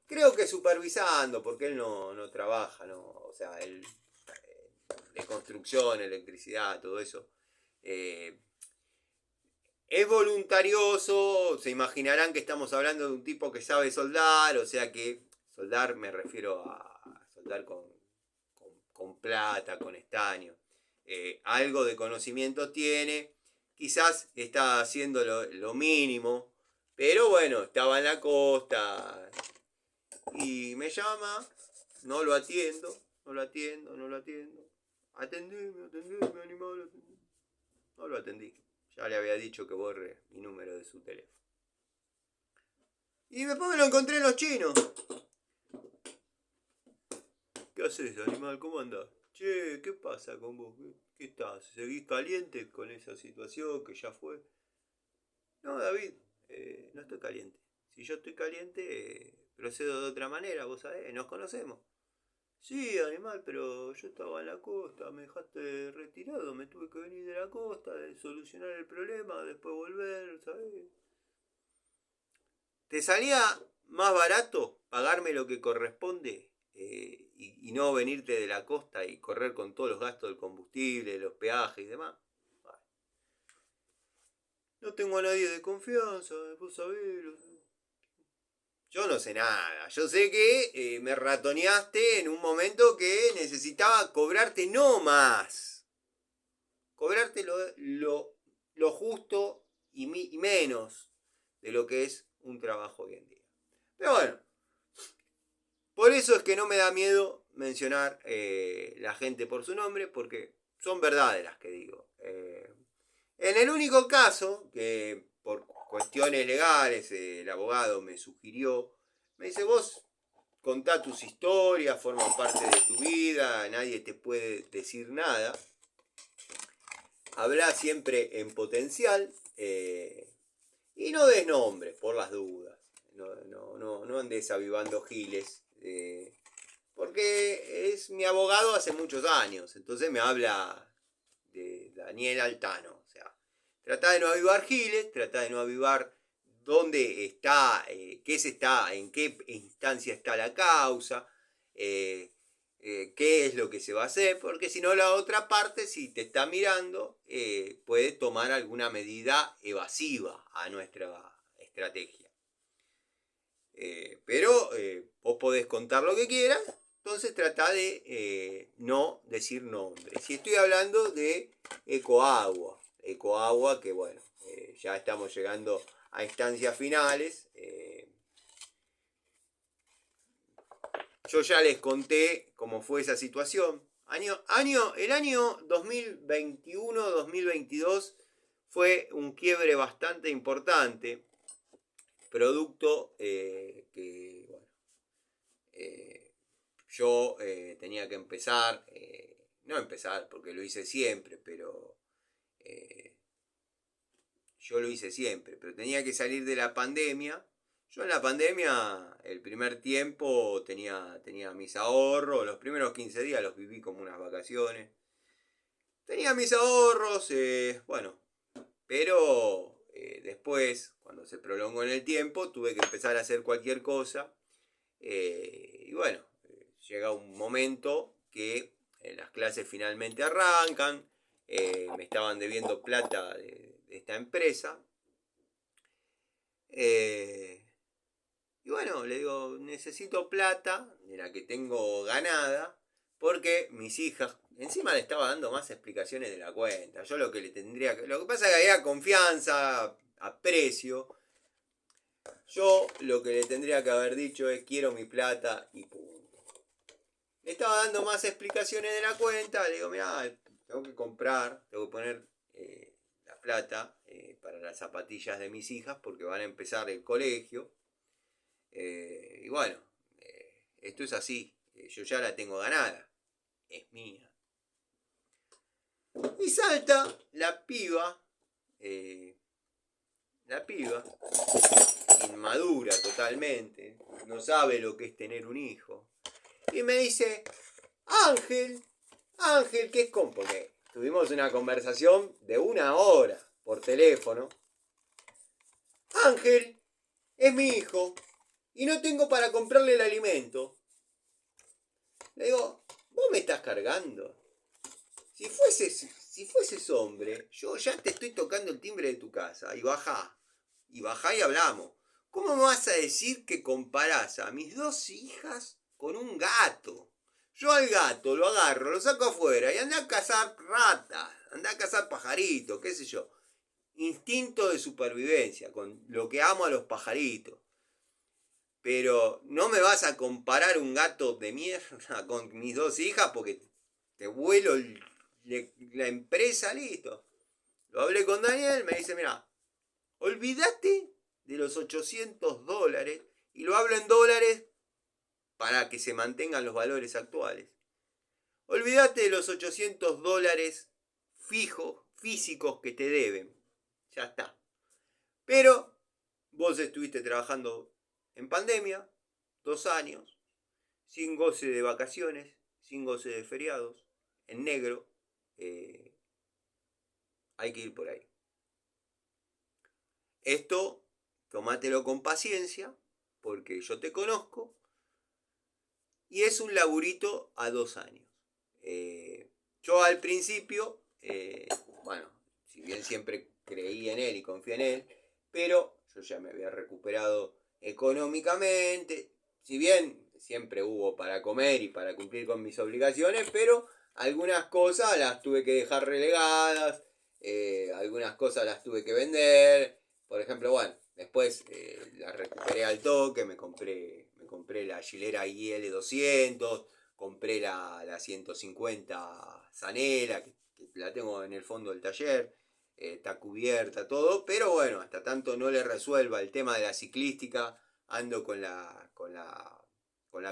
creo que supervisando, porque él no trabaja, ¿no? O sea, él de construcción, electricidad, todo eso. Es voluntarioso, se imaginarán que estamos hablando de un tipo que sabe soldar, o sea que soldar me refiero a soldar con plata, con estaño. Algo de conocimiento tiene, quizás está haciendo lo mínimo, pero bueno, estaba en la costa y me llama, no lo atiendo. Atendeme, animal, atendeme. No lo atendí. Ya le había dicho que borre mi número de su teléfono. Y después me lo encontré en los chinos. ¿Qué haces, animal? ¿Cómo andás? Che, ¿qué pasa con vos? ¿Qué estás? ¿Seguís caliente con esa situación que ya fue? No, David, no estoy caliente. Si yo estoy caliente, procedo de otra manera, vos sabés, nos conocemos. Sí, animal, pero yo estaba en la costa, me dejaste retirado, me tuve que venir de la costa, de solucionar el problema, después volver, ¿sabes? ¿Te salía más barato pagarme lo que corresponde y no venirte de la costa y correr con todos los gastos del combustible, los peajes y demás? Bueno, no tengo a nadie de confianza, vos sabés. Yo no sé nada. Yo sé que me ratoneaste en un momento que necesitaba cobrarte no más. Cobrarte lo justo y menos de lo que es un trabajo hoy en día. Pero bueno, por eso es que no me da miedo mencionar la gente por su nombre, porque son verdades las que digo. En el único caso que por cuestiones legales el abogado me sugirió, me dice, vos contá tus historias, forman parte de tu vida, nadie te puede decir nada. Habla siempre en potencial y no des nombres por las dudas. No andes avivando giles. Porque es mi abogado hace muchos años. Entonces me habla de Daniel Altano. O sea, trata de no avivar giles, trata de no avivar dónde está, en qué instancia está la causa, qué es lo que se va a hacer, porque si no la otra parte, si te está mirando, puede tomar alguna medida evasiva a nuestra estrategia. Pero vos podés contar lo que quieras, entonces trata de no decir nombres. Si estoy hablando de Ecoagua que bueno, ya estamos llegando a instancias finales. Yo ya les conté cómo fue esa situación. El año 2021-2022 fue un quiebre bastante importante, producto que, bueno, yo tenía que empezar, no empezar porque lo hice siempre, pero yo lo hice siempre, pero tenía que salir de la pandemia. Yo en la pandemia, el primer tiempo tenía mis ahorros, los primeros 15 días los viví como unas vacaciones. Tenía mis ahorros, bueno, pero después, cuando se prolongó en el tiempo, tuve que empezar a hacer cualquier cosa. Y bueno, llega un momento que las clases finalmente arrancan, me estaban debiendo plata de esta empresa. Y bueno, le digo, necesito plata, de la que tengo ganada, porque mis hijas, encima le estaba dando más explicaciones de la cuenta. Yo lo que pasa es que había confianza, aprecio. Yo lo que le tendría que haber dicho es quiero mi plata y punto. Le estaba dando más explicaciones de la cuenta, le digo, mirá, tengo que comprar, tengo que poner la plata para las zapatillas de mis hijas porque van a empezar el colegio. Y bueno, esto es así, yo ya la tengo ganada, es mía. Y salta la piba la piba, inmadura totalmente, no sabe lo que es tener un hijo. Y me dice, Ángel, ¿qué es con? Porque tuvimos una conversación de 1 hora por teléfono. Ángel, es mi hijo y no tengo para comprarle el alimento. Le digo, vos me estás cargando. Si fueses hombre, yo ya te estoy tocando el timbre de tu casa y bajá y hablamos. ¿Cómo me vas a decir que comparás a mis 2 hijas con un gato? Yo al gato lo agarro, lo saco afuera y anda a cazar ratas, anda a cazar pajaritos, qué sé yo. Instinto de supervivencia, con lo que amo a los pajaritos. Pero no me vas a comparar un gato de mierda con mis 2 hijas porque te vuelo la empresa, listo. Lo hablé con Daniel, me dice, mira, olvídate de los $800 y lo hablo en dólares para que se mantengan los valores actuales. Olvídate de los $800 fijos, físicos que te deben. Ya está. Pero vos estuviste trabajando en pandemia, 2 años, sin goce de vacaciones, sin goce de feriados, en negro. Hay que ir por ahí. Esto, tomátelo con paciencia, porque yo te conozco, y es un laburito a 2 años. Yo al principio, bueno, si bien siempre creí en él y confié en él, pero yo ya me había recuperado económicamente, si bien siempre hubo para comer y para cumplir con mis obligaciones, pero algunas cosas las tuve que dejar relegadas, algunas cosas las tuve que vender, por ejemplo, bueno, después las recuperé al toque, me compré la Gilera IL200, compré la 150 Zanela, que la tengo en el fondo del taller, está cubierta, todo, pero bueno, hasta tanto no le resuelva el tema de la ciclística, ando con la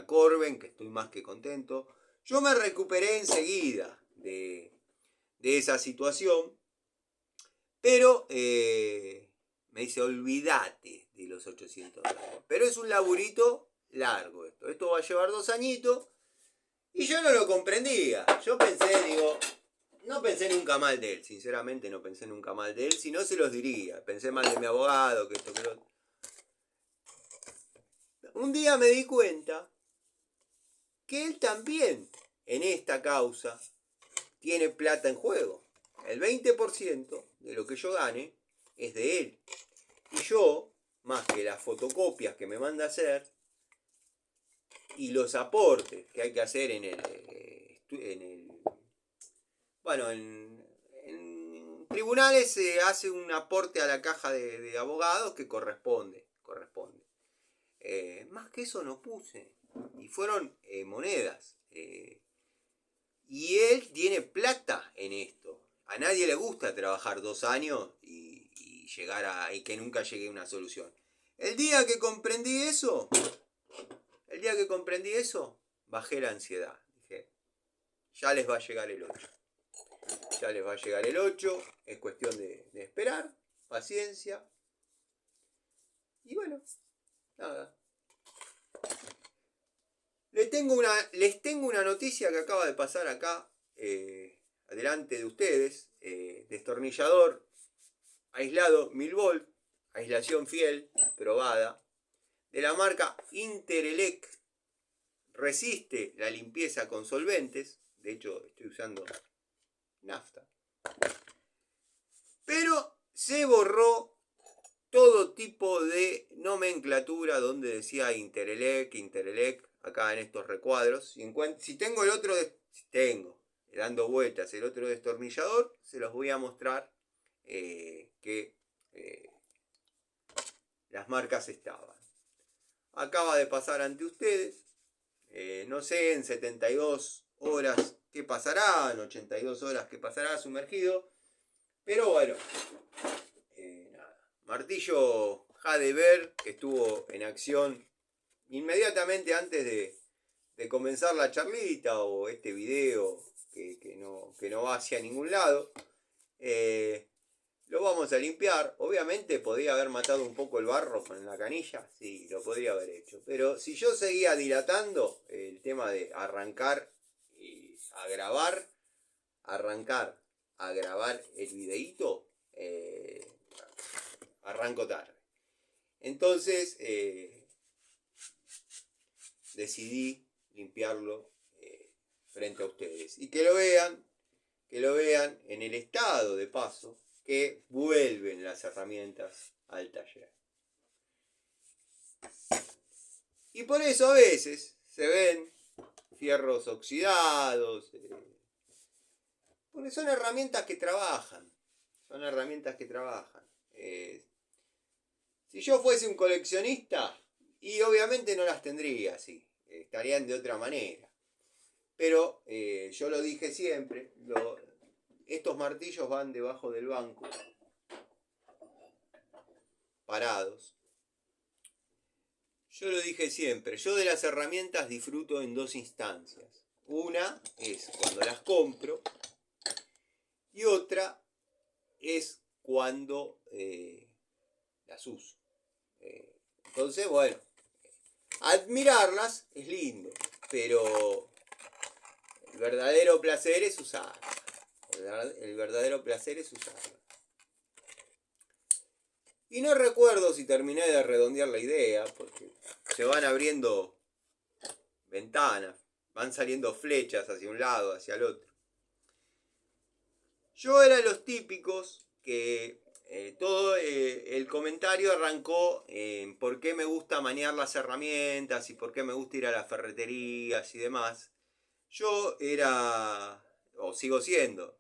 Corben, que estoy más que contento. Yo me recuperé enseguida de esa situación, pero me dice, olvídate de los $800. Pero es un laburito largo esto. Esto va a llevar 2 añitos. Y yo no lo comprendía. Yo pensé, digo, no pensé nunca mal de él. Sinceramente no pensé nunca mal de él. Si no se los diría. Pensé mal de mi abogado, que esto, que lo otro. Un día me di cuenta que él también, en esta causa, tiene plata en juego. El 20% de lo que yo gane es de él. Y yo, más que las fotocopias que me manda a hacer y los aportes que hay que hacer bueno, en tribunales se hace un aporte a la caja de abogados que corresponde. Más que eso no puse. Y fueron monedas. Y él tiene plata en esto. A nadie le gusta trabajar 2 años y llegar y que nunca llegue a una solución. El día que comprendí eso, bajé la ansiedad. Dije, ya les va a llegar el 8. Es cuestión de esperar, paciencia. Y bueno, nada. Les tengo una noticia que acaba de pasar acá, adelante de ustedes. Destornillador aislado 1000 volt, aislación fiel, probada, de la marca Interelec. Resiste la limpieza con solventes. De hecho, estoy usando nafta. Pero se borró todo tipo de nomenclatura donde decía Interelec, acá en estos recuadros. Si tengo el otro, dando vueltas el otro destornillador, se los voy a mostrar que las marcas estaban. Acaba de pasar ante ustedes. No sé en 72 horas qué pasará, en 82 horas qué pasará sumergido. Pero bueno, nada. Martillo Jadever, que estuvo en acción inmediatamente antes de comenzar la charlita o este video que no va hacia ningún lado. Lo vamos a limpiar. Obviamente podría haber matado un poco el barro con la canilla. Sí, lo podría haber hecho. Pero si yo seguía dilatando el tema de arrancar y a grabar, el videíto, arranco tarde. Entonces decidí limpiarlo frente a ustedes. Y que lo vean en el estado de paso que vuelven las herramientas al taller. Y por eso a veces se ven fierros oxidados, porque son herramientas que trabajan. Si yo fuese un coleccionista, y obviamente no las tendría así, estarían de otra manera. Pero yo lo dije siempre, estos martillos van debajo del banco, parados. Yo lo dije siempre, yo de las herramientas disfruto en dos instancias. Una es cuando las compro y otra es cuando las uso. Entonces, bueno, admirarlas es lindo, pero el verdadero placer es usarlas. El verdadero placer es usarlas. Y no recuerdo si terminé de redondear la idea, porque se van abriendo ventanas, van saliendo flechas hacia un lado, hacia el otro. Yo era de los típicos que todo el comentario arrancó en por qué me gusta manejar las herramientas y por qué me gusta ir a las ferreterías y demás. Yo era, o sigo siendo,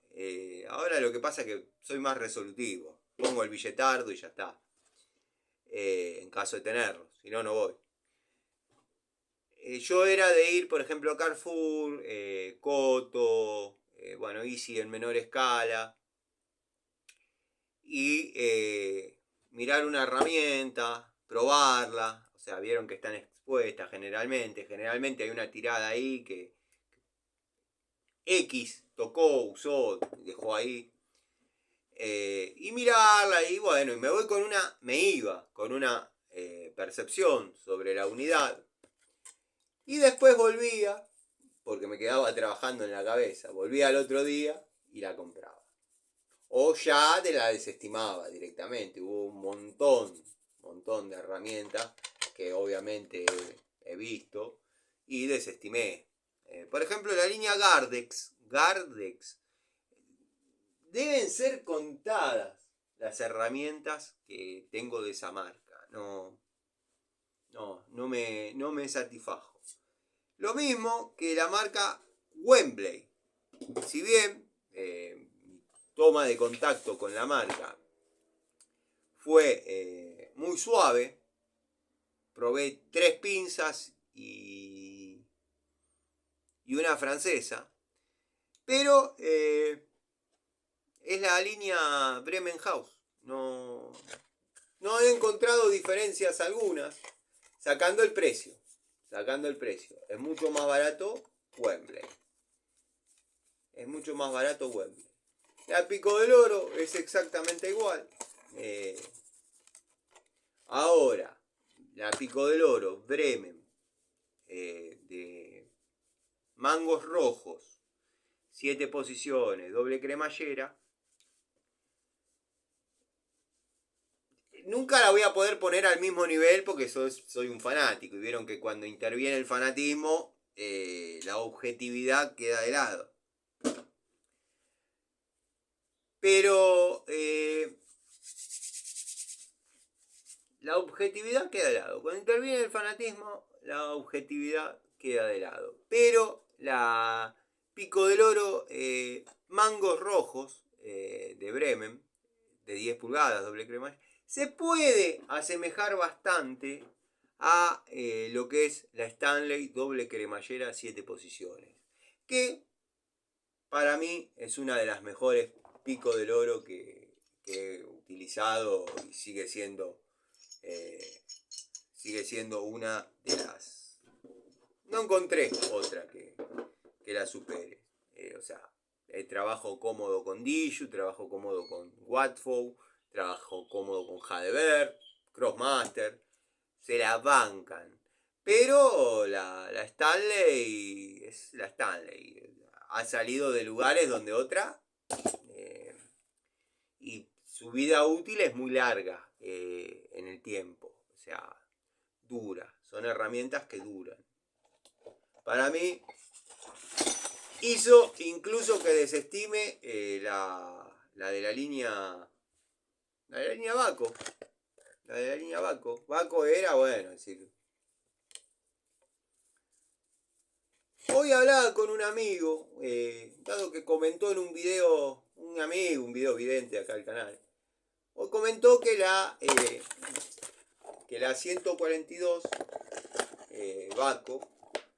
ahora lo que pasa es que soy más resolutivo. Pongo el billetardo y ya está. En caso de tenerlo, si no, no voy. Yo era de ir, por ejemplo, a Carrefour, Coto, bueno, Easy en menor escala, y mirar una herramienta, probarla, o sea, vieron que están expuestas generalmente hay una tirada ahí que X tocó, usó, dejó ahí, y mirarla, y bueno, y me iba con una percepción sobre la unidad, y después volvía, porque me quedaba trabajando en la cabeza, volvía al otro día y la compraba. O ya te la desestimaba directamente. Hubo un montón de herramientas que obviamente he visto y desestimé. Por ejemplo, la línea Gardex. Deben ser contadas las herramientas que tengo de esa marca. No me satisfajo. Lo mismo que la marca Wembley. Si bien toma de contacto con la marca fue muy suave, probé 3 pinzas y una francesa, pero es la línea Bremen House. No he encontrado diferencias algunas, sacando el precio. Es mucho más barato Wembley. La Pico del Oro es exactamente igual. Ahora, la Pico del Oro Bremen de mangos rojos, 7 posiciones, doble cremallera. Nunca la voy a poder poner al mismo nivel porque soy un fanático. Y vieron que cuando interviene el fanatismo, la objetividad queda de lado. Pero la objetividad queda de lado. Cuando interviene el fanatismo, la objetividad queda de lado. Pero la Pico del Oro, mangos rojos de Bremen, de 10 pulgadas, doble crema, se puede asemejar bastante a lo que es la Stanley doble cremallera 7 posiciones. Que para mí es una de las mejores Pico del Oro que he utilizado y sigue siendo una de las... No encontré otra que la supere. O sea, trabajo cómodo con Diju, trabajo cómodo con Watfow, trabajo cómodo con Jadever, Crossmaster, se la bancan. Pero la Stanley es la Stanley. Ha salido de lugares donde otra... y su vida útil es muy larga en el tiempo. O sea, dura. Son herramientas que duran. Para mí, hizo incluso que desestime la de la línea... La de la línea Baco. La de la línea Baco. Baco era, bueno, decir... Hoy hablaba con un amigo, dado que comentó en un video, un amigo, un video vidente acá al canal, hoy comentó que la 142 Baco,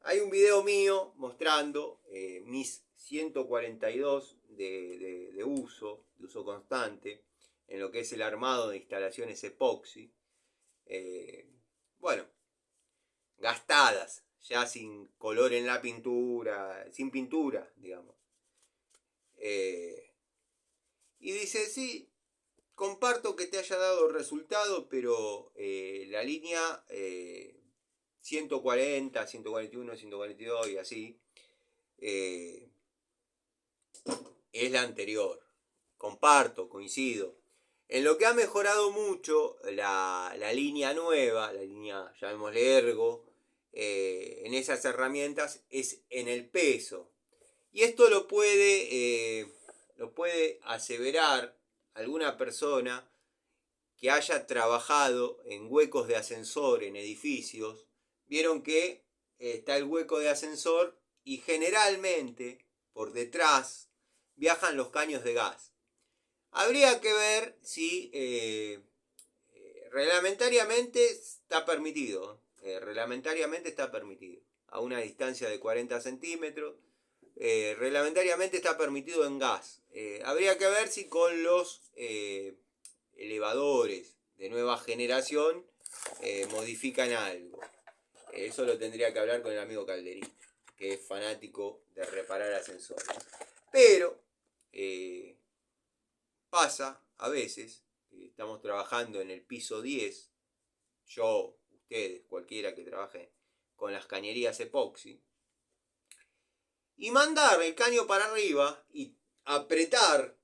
hay un video mío mostrando mis 142 de uso constante, en lo que es el armado de instalaciones epoxi, bueno, gastadas, ya sin color en la pintura, sin pintura, digamos. Y dice, sí, comparto que te haya dado resultado, pero la línea 140, 141, 142 y así, es la anterior. Comparto, coincido. En lo que ha mejorado mucho la línea nueva, la línea, llamémosle Ergo, en esas herramientas es en el peso. Y esto lo puede aseverar alguna persona que haya trabajado en huecos de ascensor en edificios. Vieron que está el hueco de ascensor y generalmente por detrás viajan los caños de gas. Habría que ver si reglamentariamente está permitido. Reglamentariamente está permitido. A una distancia de 40 centímetros. Reglamentariamente está permitido en gas. Habría que ver si con los elevadores de nueva generación modifican algo. Eso lo tendría que hablar con el amigo Calderito, que es fanático de reparar ascensores. Pero pasa a veces que estamos trabajando en el piso 10, yo, ustedes, cualquiera que trabaje con las cañerías epoxi, y mandar el caño para arriba y apretar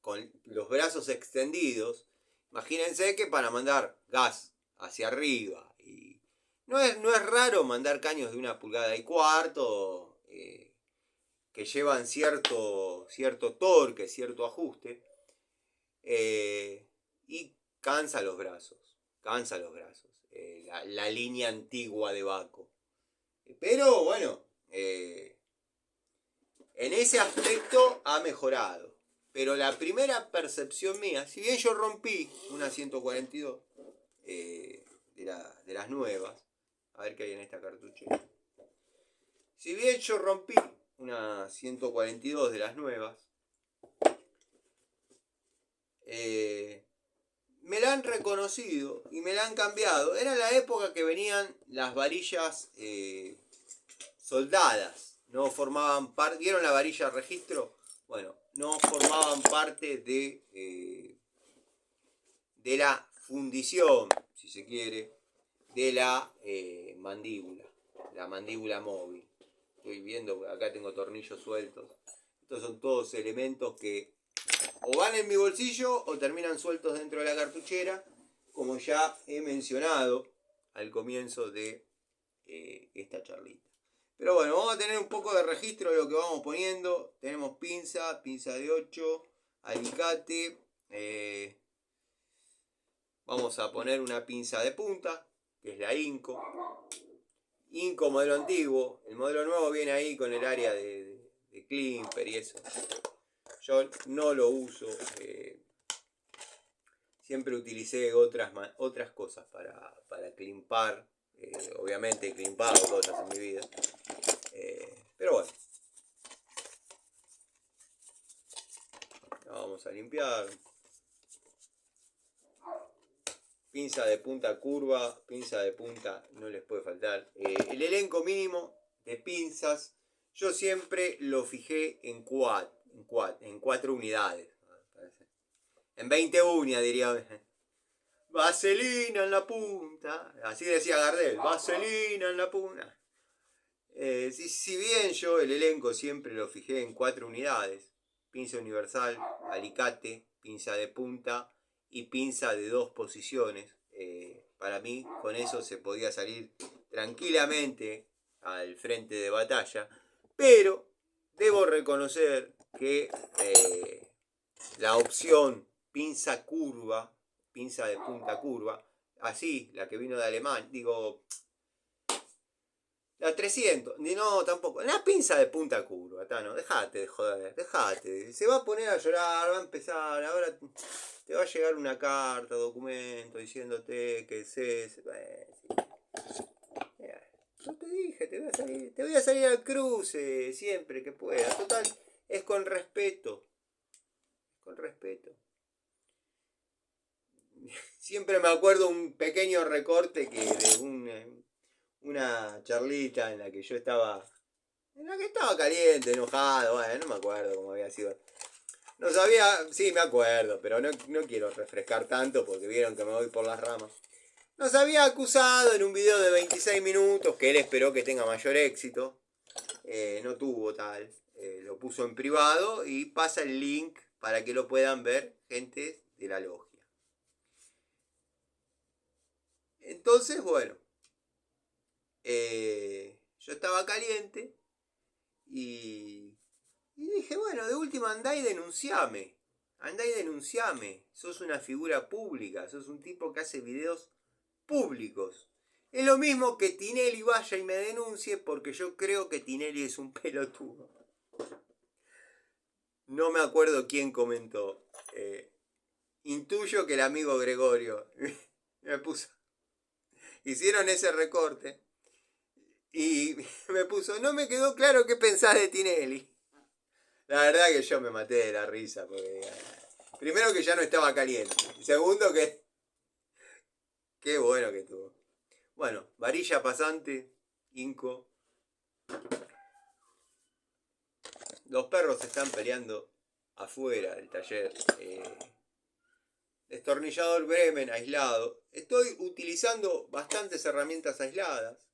con los brazos extendidos. Imagínense que para mandar gas hacia arriba, y no es raro mandar caños de 1,25 pulgadas que llevan cierto torque, cierto ajuste, y cansa los brazos, la línea antigua de Baco. Pero bueno, en ese aspecto ha mejorado. Pero la primera percepción mía, si bien yo rompí una 142 de las nuevas, a ver qué hay en esta cartuchera. Si bien yo rompí una 142 de las nuevas, me la han reconocido y me la han cambiado. Era la época que venían las varillas soldadas, no formaban parte. ¿Vieron la varilla de registro? Bueno, no formaban parte de la fundición, si se quiere, de la mandíbula móvil. Estoy viendo, acá tengo tornillos sueltos. Estos son todos elementos que o van en mi bolsillo o terminan sueltos dentro de la cartuchera, como ya he mencionado al comienzo de esta charlita. Pero bueno, vamos a tener un poco de registro de lo que vamos poniendo. Tenemos pinza de 8, alicate. Vamos a poner una pinza de punta, que es la Inco. Inco modelo antiguo. El modelo nuevo viene ahí con el área de climper y eso. Yo no lo uso. Siempre utilicé otras cosas para climpar. Obviamente he climpado cosas en mi vida. Pero bueno. Vamos a limpiar. Pinza de punta curva, pinza de punta no les puede faltar. El elenco mínimo de pinzas. yo siempre lo fijé en 4 unidades. En 20 uñas, diría. Vaselina en la punta. Así decía Gardel. Vaselina en la punta. Si bien yo el elenco siempre lo fijé en 4 unidades. Pinza universal, alicate, pinza de punta y pinza de 2 posiciones. Para mí con eso se podía salir tranquilamente al frente de batalla. Pero debo reconocer que la opción pinza curva, pinza de punta curva, así, la que vino de Alemania, digo, la 300, no, tampoco, la pinza de punta curva, Tano, dejate de joder, dejate, se va a poner a llorar, va a empezar, ahora te va a llegar una carta, documento, diciéndote que es yo te dije, te voy a salir al cruce siempre que pueda, total, es con respeto, con respeto. Siempre me acuerdo un pequeño recorte que de una charlita en la que yo estaba caliente, enojado, bueno, no me acuerdo cómo había sido. No sabía, sí me acuerdo, pero no quiero refrescar tanto porque vieron que me voy por las ramas. Nos había acusado en un video de 26 minutos que él esperó que tenga mayor éxito. No tuvo tal. Lo puso en privado y pasa el link para que lo puedan ver gente de la logia. Entonces, bueno, yo estaba caliente y dije, bueno, de última andá y denunciame. Andá y denunciame. Sos una figura pública, sos un tipo que hace videos públicos. Es lo mismo que Tinelli vaya y me denuncie porque yo creo que Tinelli es un pelotudo. No me acuerdo quién comentó. Intuyo que el amigo Gregorio me puso. Hicieron ese recorte y me puso, no me quedó claro qué pensás de Tinelli. La verdad que yo me maté de la risa porque primero que ya no estaba caliente y segundo que qué bueno que estuvo. Bueno, varilla pasante, Inco. Los perros se están peleando afuera del taller. Destornillador Bremen aislado. Estoy utilizando bastantes herramientas aisladas.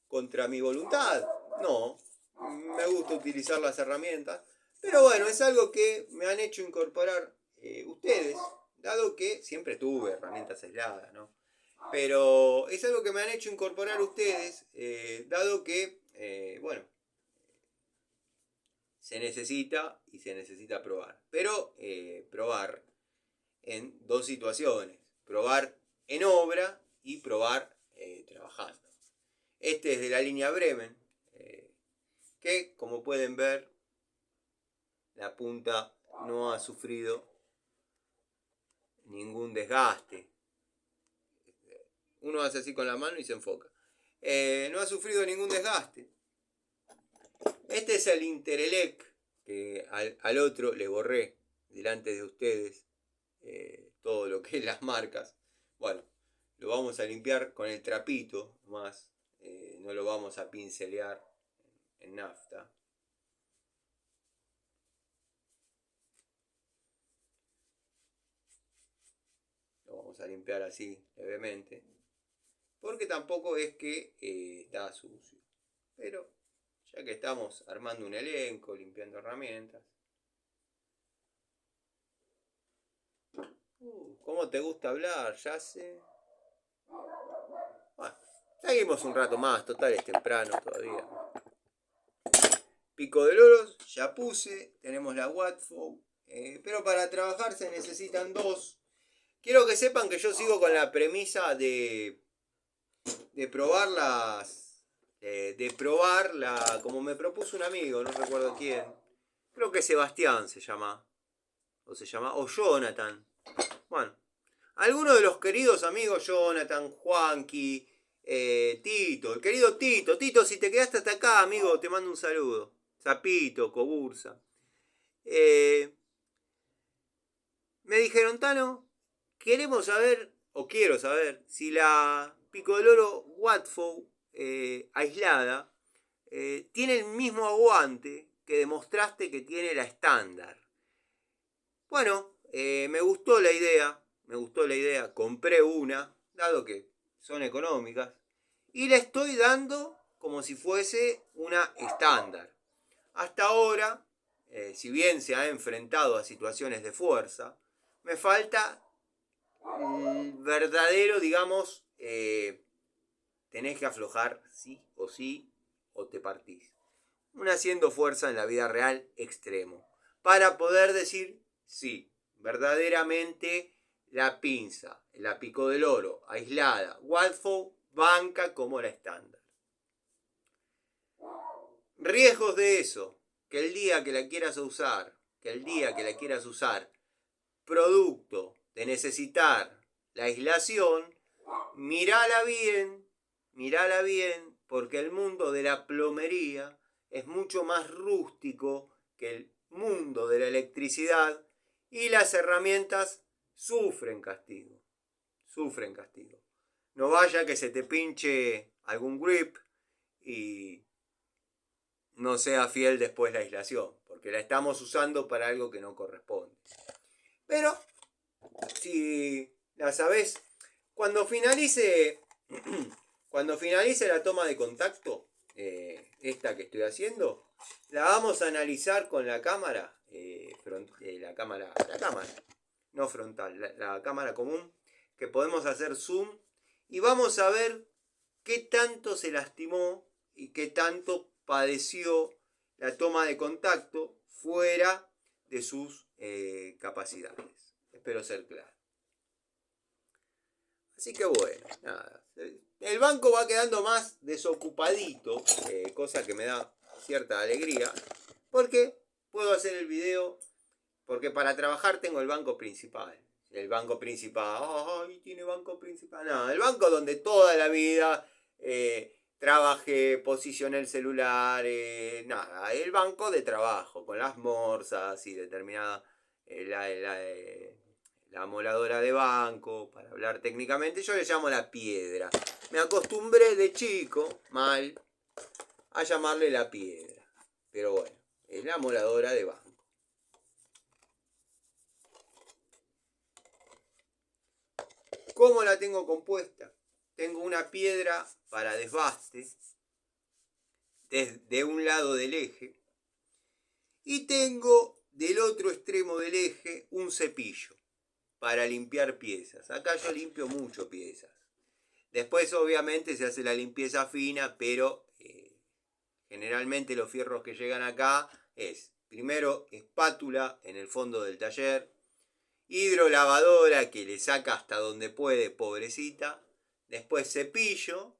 Contra mi voluntad. No. Me gusta utilizar las herramientas. Pero bueno, es algo que me han hecho incorporar ustedes. Dado que siempre tuve herramientas aisladas, ¿no? Pero es algo que me han hecho incorporar ustedes. Dado que, bueno, se necesita y se necesita probar. Pero probar en 2 situaciones. Probar en obra y probar trabajando. Este es de la línea Bremen, que como pueden ver, la punta no ha sufrido ningún desgaste. Uno hace así con la mano y se enfoca. No ha sufrido ningún desgaste. Este es el Interelec, que al otro le borré delante de ustedes todo lo que es las marcas. Bueno, lo vamos a limpiar con el trapito más, no lo vamos a pincelear en nafta. Lo vamos a limpiar así levemente, porque tampoco es que está sucio. Pero ya que estamos armando un elenco, limpiando herramientas. ¿Cómo te gusta hablar? Ya sé. Bueno, seguimos un rato más, total es temprano todavía. Pico de loros, ya puse, tenemos la Watford, pero para trabajar se necesitan 2. Quiero que sepan que yo sigo con la premisa de probarlas, de probarla, como me propuso un amigo, no recuerdo quién. Creo que Sebastián se llama, o Jonathan. Bueno, algunos de los queridos amigos, Jonathan, Juanqui, Tito, el querido Tito. Tito, si te quedaste hasta acá, amigo, te mando un saludo. Zapito, Cobursa. Me dijeron, Tano, queremos saber, o quiero saber, si la Pico del Oro Watford aislada tiene el mismo aguante que demostraste que tiene la estándar. Bueno, me gustó la idea, compré una, dado que son económicas, y le estoy dando como si fuese una estándar. Hasta ahora, si bien se ha enfrentado a situaciones de fuerza, me falta el verdadero, digamos, tenés que aflojar sí, o te partís. Un haciendo fuerza en la vida real extremo. Para poder decir, sí, verdaderamente la pinza, la pico del oro, aislada, Wadfo banca como la estándar. Riesgos de eso, que el día que la quieras usar, producto de necesitar la aislación, mírala bien, porque el mundo de la plomería es mucho más rústico que el mundo de la electricidad y las herramientas sufren castigo. No vaya que se te pinche algún grip y no sea fiel después la aislación, porque la estamos usando para algo que no corresponde. Pero si la sabés, cuando finalice la toma de contacto, esta que estoy haciendo, la vamos a analizar con la cámara, la cámara no frontal, la cámara común, que podemos hacer zoom, y vamos a ver qué tanto se lastimó y qué tanto padeció la toma de contacto fuera de sus capacidades. Espero ser claro. Así que bueno, nada. El banco va quedando más desocupadito, cosa que me da cierta alegría, porque puedo hacer el video, porque para trabajar tengo el banco principal. El banco principal, ¡ay, tiene banco principal! No, el banco donde toda la vida trabajé, posicioné el celular, nada, el banco de trabajo, con las morsas y determinada, la amoladora de banco, para hablar técnicamente, yo le llamo la piedra. Me acostumbré de chico, mal, a llamarle la piedra. Pero bueno, es la amoladora de banco. ¿Cómo la tengo compuesta? Tengo una piedra para desbaste desde un lado del eje y tengo del otro extremo del eje un cepillo para limpiar piezas. Acá yo limpio mucho piezas. Después obviamente se hace la limpieza fina, pero generalmente los fierros que llegan acá es primero espátula en el fondo del taller, hidrolavadora que le saca hasta donde puede, pobrecita, después cepillo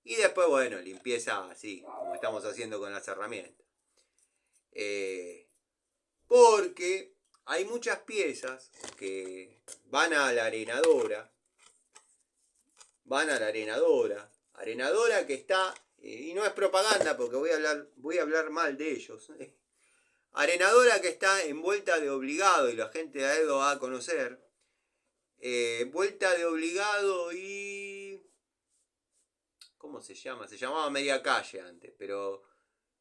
y después, bueno, limpieza así, como estamos haciendo con las herramientas. Porque hay muchas piezas que van a la arenadora, arenadora que está, y no es propaganda porque voy a hablar mal de ellos, arenadora que está en vuelta de obligado, y la gente de Aedo va a conocer, vuelta de obligado y... ¿cómo se llama? Se llamaba Media Calle antes, pero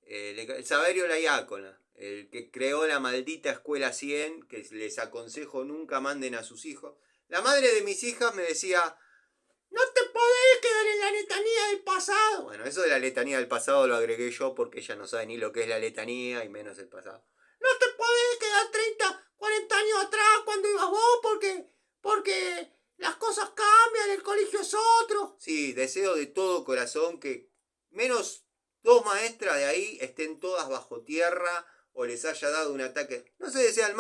el Saverio La Iácona, el que creó la maldita Escuela 100, que les aconsejo nunca manden a sus hijos. La madre de mis hijas me decía, no te podés quedar en la letanía del pasado. Bueno, eso de la letanía del pasado lo agregué yo porque ella no sabe ni lo que es la letanía y menos el pasado. No te podés quedar 30, 40 años atrás cuando ibas vos porque las cosas cambian, el colegio es otro. Sí, deseo de todo corazón que menos 2 maestras de ahí estén todas bajo tierra o les haya dado un ataque. No se les desea el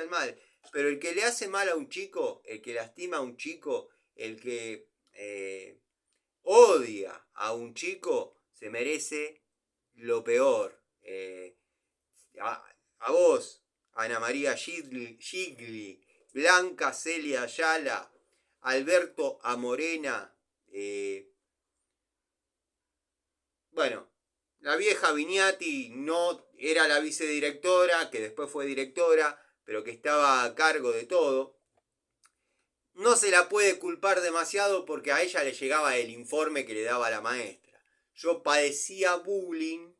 mal, pero el que le hace mal a un chico, el que lastima a un chico, el que odia a un chico, se merece lo peor. A vos, Ana María Gigli, Blanca Celia Ayala, Alberto Amorena, bueno, la vieja Vignati no era la vicedirectora, que después fue directora, pero que estaba a cargo de todo. No se la puede culpar demasiado porque a ella le llegaba el informe que le daba la maestra. yo padecía bullying,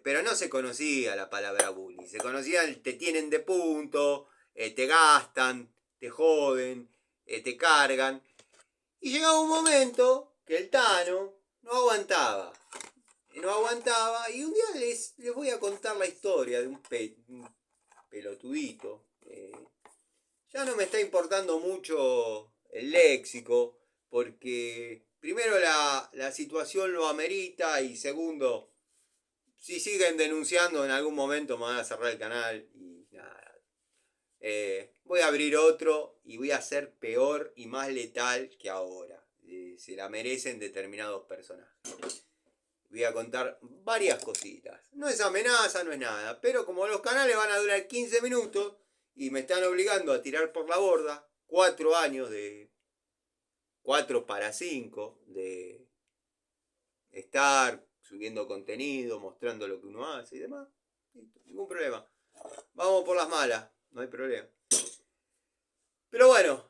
pero no se conocía la palabra bullying. Se conocía el te tienen de punto, te gastan, te joden, te cargan. Y llegaba un momento que el Tano no aguantaba. No aguantaba. Y un día les voy a contar la historia de un pelotudito. Ya no me está importando mucho el léxico, porque primero la situación lo amerita y segundo, si siguen denunciando en algún momento me van a cerrar el canal y nada. Voy a abrir otro y voy a ser peor y más letal que ahora. Se la merecen determinados personajes. Voy a contar varias cositas. No es amenaza, no es nada, pero como los canales van a durar 15 minutos y me están obligando a tirar por la borda 4 años de 4 para 5 de estar subiendo contenido, mostrando lo que uno hace y demás. Ningún problema. Vamos por las malas, no hay problema. Pero bueno,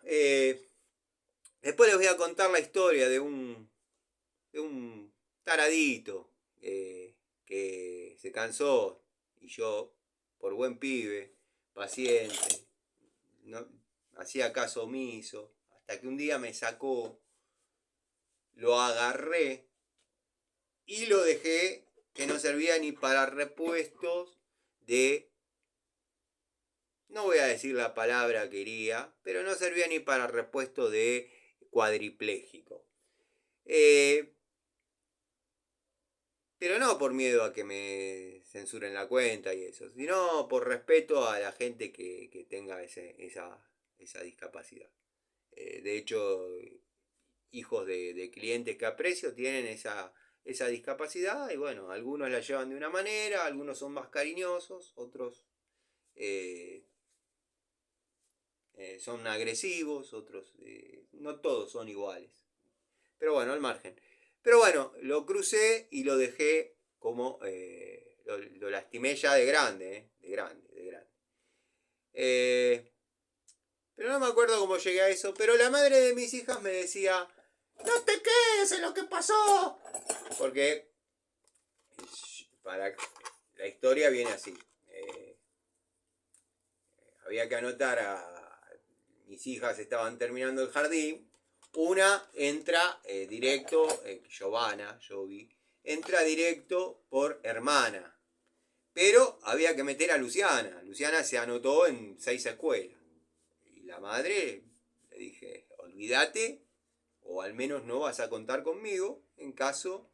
después les voy a contar la historia de un taradito que se cansó y yo, por buen pibe, paciente, no, hacía caso omiso, hasta que un día me sacó, lo agarré y lo dejé que no servía ni para repuestos de, no voy a decir la palabra que quería, pero no servía ni para repuesto de cuadripléjico. Pero no por miedo a que me censuren la cuenta y eso, sino por respeto a la gente que tenga esa discapacidad. De hecho, hijos de clientes que aprecio tienen esa discapacidad y bueno, algunos la llevan de una manera, algunos son más cariñosos, otros son agresivos, otros no todos son iguales. Pero bueno, al margen. Pero bueno, lo crucé y lo dejé como... lo lastimé ya de grande, de grande. Pero no me acuerdo cómo llegué a eso. Pero la madre de mis hijas me decía, no te quedes en lo que pasó. Porque para la historia viene así. Había que anotar a... Mis hijas estaban terminando el jardín. Una entra directo, Giovanna, entra directo por hermana. Pero había que meter a Luciana. Luciana se anotó en 6 escuelas. Y la madre le dije, olvídate, o al menos no vas a contar conmigo en caso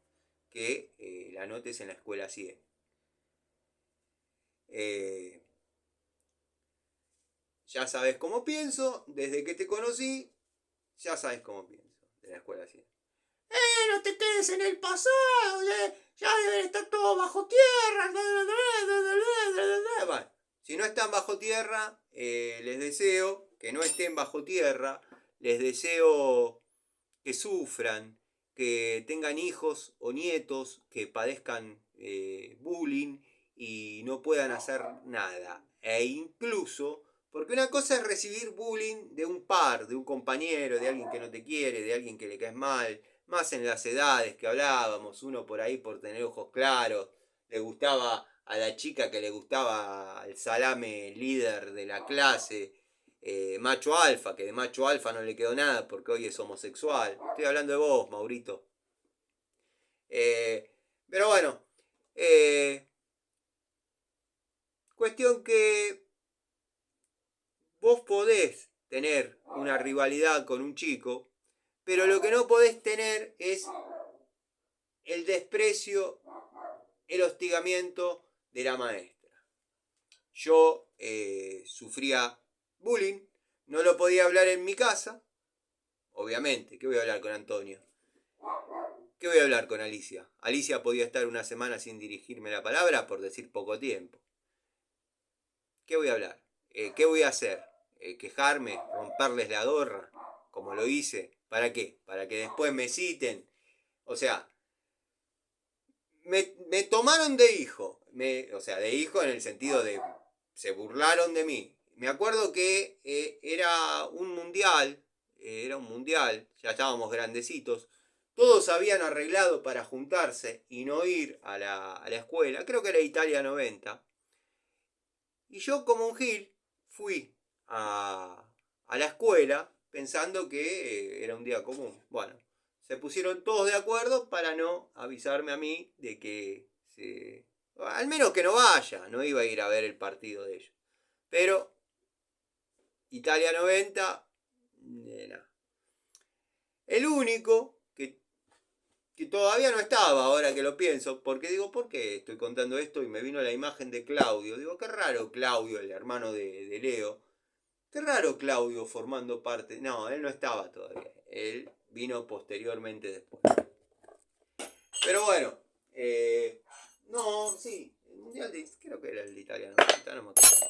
que la anotes en la escuela 100. Ya sabes cómo pienso, desde que te conocí, ya sabes cómo pienso de la escuela 100. No te quedes en el pasado, ya deben estar todos bajo tierra. Bueno, si no están bajo tierra, les deseo que no estén bajo tierra, les deseo que sufran, que tengan hijos o nietos que padezcan bullying y no puedan hacer nada. E incluso, porque una cosa es recibir bullying de un par, de un compañero, de alguien que no te quiere, de alguien que le caes mal, más en las edades que hablábamos, uno por ahí por tener ojos claros, le gustaba a la chica que le gustaba el salame líder de la clase, macho alfa, que de macho alfa no le quedó nada porque hoy es homosexual. Estoy hablando de vos, Maurito. Pero bueno, cuestión que vos podés tener una rivalidad con un chico, pero lo que no podés tener es el desprecio, el hostigamiento de la maestra. Yo sufría bullying, no lo podía hablar en mi casa, obviamente. ¿Qué voy a hablar con Antonio? ¿Qué voy a hablar con Alicia? Alicia podía estar una semana sin dirigirme la palabra por decir poco tiempo. ¿Qué voy a hablar? ¿Qué voy a hacer? ¿Quejarme? ¿Romperles la gorra? Como lo hice. ¿Para qué? Para que después me citen. O sea, me tomaron de hijo. O sea, de hijo en el sentido de... Se burlaron de mí. Me acuerdo que era un mundial. Ya estábamos grandecitos. todos habían arreglado para juntarse y no ir a la escuela, creo que era Italia 90, y yo como un gil fui a la escuela pensando que era un día común. Bueno, se pusieron todos de acuerdo para no avisarme a mí de que al menos que no vaya, no iba a ir a ver el partido de ellos. Pero Italia 90, nada. El único que todavía no estaba, ahora que lo pienso, porque digo, ¿por qué estoy contando esto? Y me vino la imagen de Claudio. Digo, qué raro Claudio, el hermano de Leo. Qué raro Claudio formando parte. No, él no estaba todavía. Él vino posteriormente después. Pero bueno, no, sí, el mundial creo que era el italiano. No me acuerdo.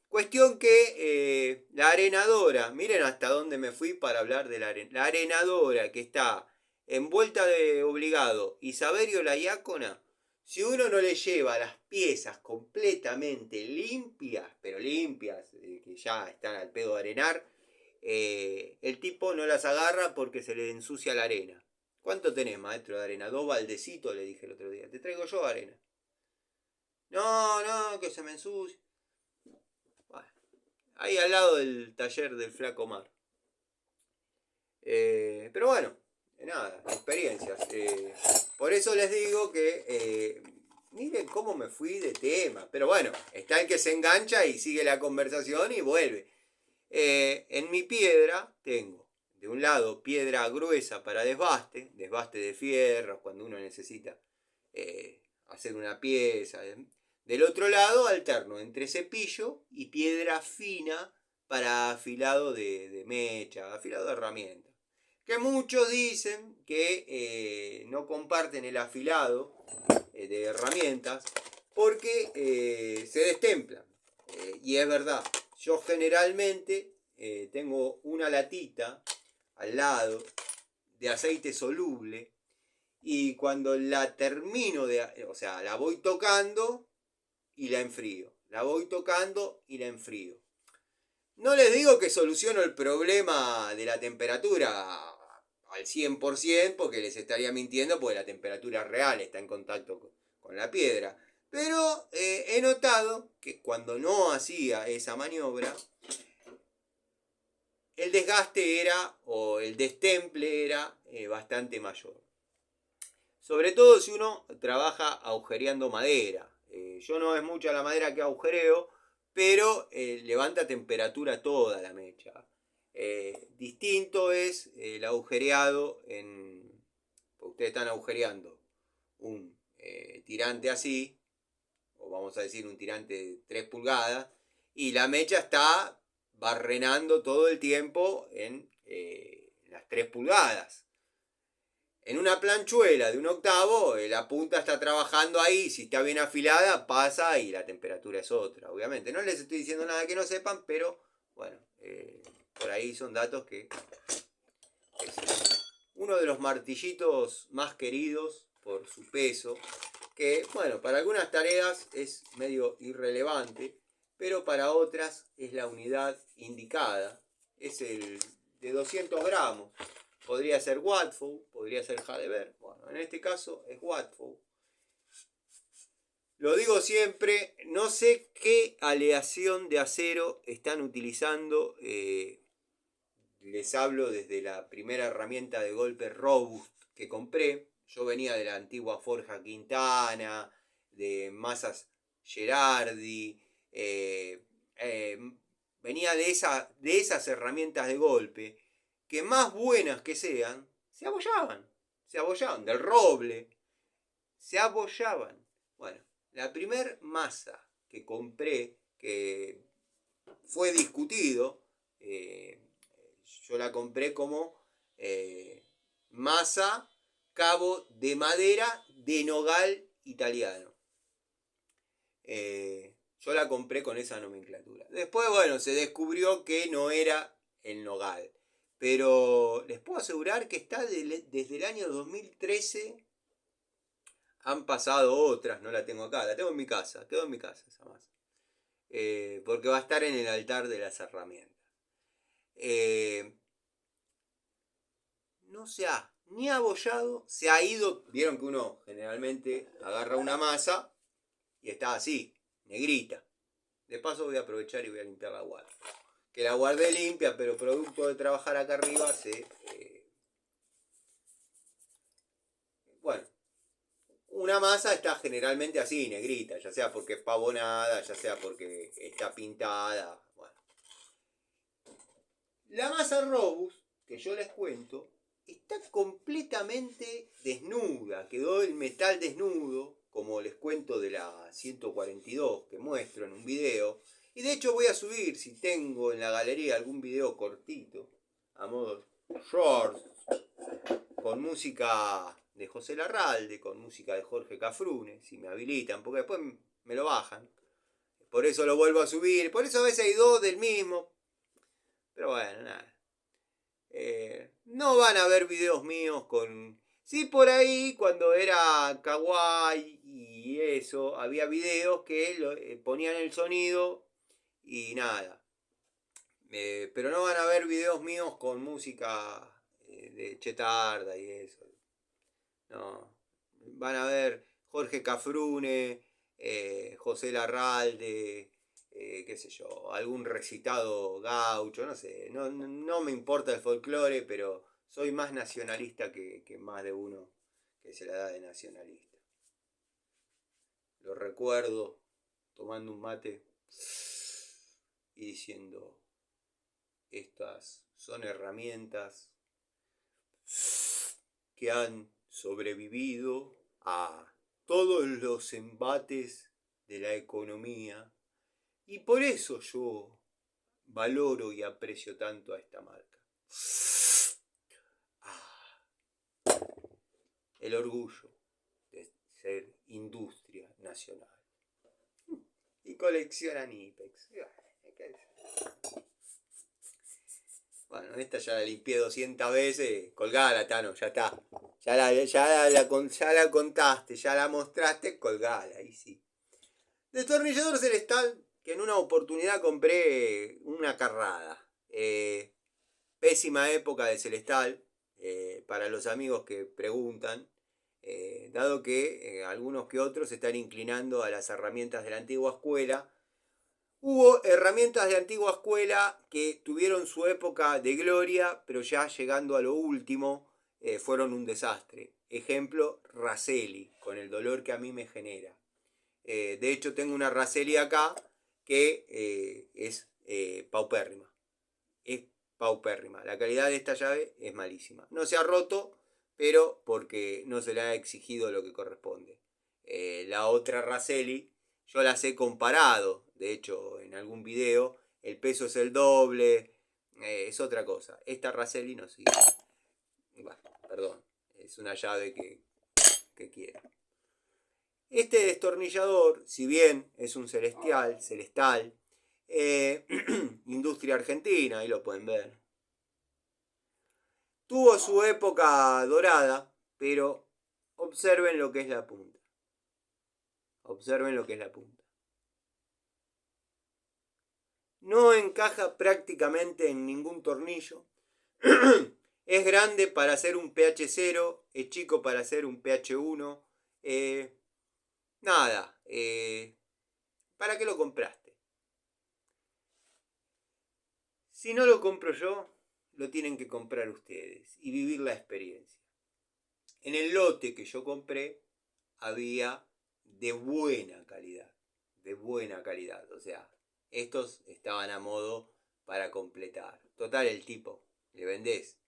Cuestión que la arenadora, miren hasta dónde me fui para hablar de la arenadora que está envuelta de obligado y Saverio la Iácona, si uno no le lleva las piezas completamente limpias, pero limpias, que ya están al pedo de arenar, el tipo no las agarra porque se le ensucia la arena. ¿Cuánto tenés, maestro de arena? 2 baldecitos, le dije el otro día. Te traigo yo arena. No, no, que se me ensucia. Ahí al lado del taller del Flaco Mar. Pero bueno, nada, experiencias. Por eso les digo que miren cómo me fui de tema. Pero bueno, está el que se engancha y sigue la conversación y vuelve. En mi piedra tengo, de un lado, piedra gruesa para desbaste de fierro, cuando uno necesita hacer una pieza. Del otro lado, alterno entre cepillo y piedra fina para afilado de mecha, afilado de herramienta. Que muchos dicen que no comparten el afilado de herramientas porque se destemplan. Y es verdad, yo generalmente tengo una latita al lado de aceite soluble y cuando la termino o sea, la voy tocando y la enfrío. La voy tocando y la enfrío. No les digo que soluciono el problema de la temperatura al 100% porque les estaría mintiendo porque la temperatura real está en contacto con la piedra. Pero he notado que cuando no hacía esa maniobra, el desgaste era, o el destemple era bastante mayor. Sobre todo si uno trabaja agujereando madera. Yo no es mucha la madera que agujereo, pero levanta temperatura toda la mecha. Distinto es el agujereado en... Ustedes están agujereando un tirante así, o vamos a decir un tirante de 3 pulgadas, y la mecha está barrenando todo el tiempo en las 3 pulgadas. En una planchuela de 1/8, la punta está trabajando ahí, si está bien afilada, pasa y la temperatura es otra, obviamente. No les estoy diciendo nada que no sepan, pero bueno, por ahí son datos que es uno de los martillitos más queridos por su peso, que bueno, para algunas tareas es medio irrelevante, pero para otras es la unidad indicada, es el de 200 gramos. Podría ser Watford, podría ser Hadeberg. Bueno, en este caso es Watford. Lo digo siempre, no sé qué aleación de acero están utilizando. Les hablo desde la primera herramienta de golpe Robust que compré. Yo venía de la antigua Forja Quintana, de Masas Gerardi. Venía de esas herramientas de golpe que más buenas que sean, se abollaban, del roble, se abollaban. Bueno, la primer masa que compré, que fue discutido, yo la compré como masa cabo de madera de nogal italiano. Yo la compré con esa nomenclatura. Después, bueno, se descubrió que no era el nogal. Pero les puedo asegurar que está desde el año 2013. Han pasado otras, no la tengo acá, la tengo en mi casa, quedó en mi casa esa masa. Porque va a estar en el altar de las herramientas. no se ha ni abollado, se ha ido. Vieron que uno generalmente agarra una masa y está así, negrita. De paso voy a aprovechar y voy a limpiar la guarda. Que la guardé limpia, pero producto de trabajar acá arriba bueno, una masa está generalmente así, negrita, ya sea porque es pavonada, ya sea porque está pintada. Bueno. La masa Robust, que yo les cuento, está completamente desnuda, quedó el metal desnudo, como les cuento de la 142 que muestro en un video. Y de hecho voy a subir, si tengo en la galería algún video cortito, a modo short, con música de José Larralde, con música de Jorge Cafrune, si me habilitan, porque después me lo bajan. Por eso lo vuelvo a subir, por eso a veces hay dos del mismo. Pero bueno, nada. No van a ver videos míos con... Sí, por ahí, cuando era kawaii y eso, había videos que ponían el sonido y nada. Pero no van a ver videos míos con música de chetarda y eso. No. Van a ver Jorge Cafrune, José Larralde, qué sé yo, algún recitado gaucho, no sé. No me importa el folclore, pero soy más nacionalista que más de uno que se la da de nacionalista. Lo recuerdo tomando un mate y diciendo, estas son herramientas que han sobrevivido a todos los embates de la economía y por eso yo valoro y aprecio tanto a esta marca. El orgullo de ser industria nacional. Y coleccionan IPEX. Bueno, esta ya la limpié 200 veces. Colgala, Tano, ya está. Ya la contaste, ya la mostraste, colgala, ahí sí. Destornillador celestal, que en una oportunidad compré una carrada. Pésima época de celestal, para los amigos que preguntan, dado que algunos que otros se están inclinando a las herramientas de la antigua escuela. Hubo herramientas de antigua escuela que tuvieron su época de gloria, pero ya llegando a lo último fueron un desastre. Ejemplo, Raselli, con el dolor que a mí me genera. De hecho, tengo una Raselli acá que es paupérrima. Es paupérrima. La calidad de esta llave es malísima. No se ha roto, pero porque no se le ha exigido lo que corresponde. La otra Raselli, yo las he comparado, de hecho, en algún video. El peso es el doble, es otra cosa. Esta Raselli no sirve. Bueno, perdón, es una llave que quiero. Este destornillador, si bien es un celestal, industria argentina, ahí lo pueden ver. Tuvo su época dorada, pero observen lo que es la punta. Observen lo que es la punta. No encaja prácticamente en ningún tornillo. Es grande para hacer un pH 0, es chico para hacer un pH 1. Nada, ¿para qué lo compraste? Si no lo compro yo, lo tienen que comprar ustedes y vivir la experiencia. En el lote que yo compré había de buena calidad, o sea, estos estaban a modo para completar. Total, el tipo, le vendés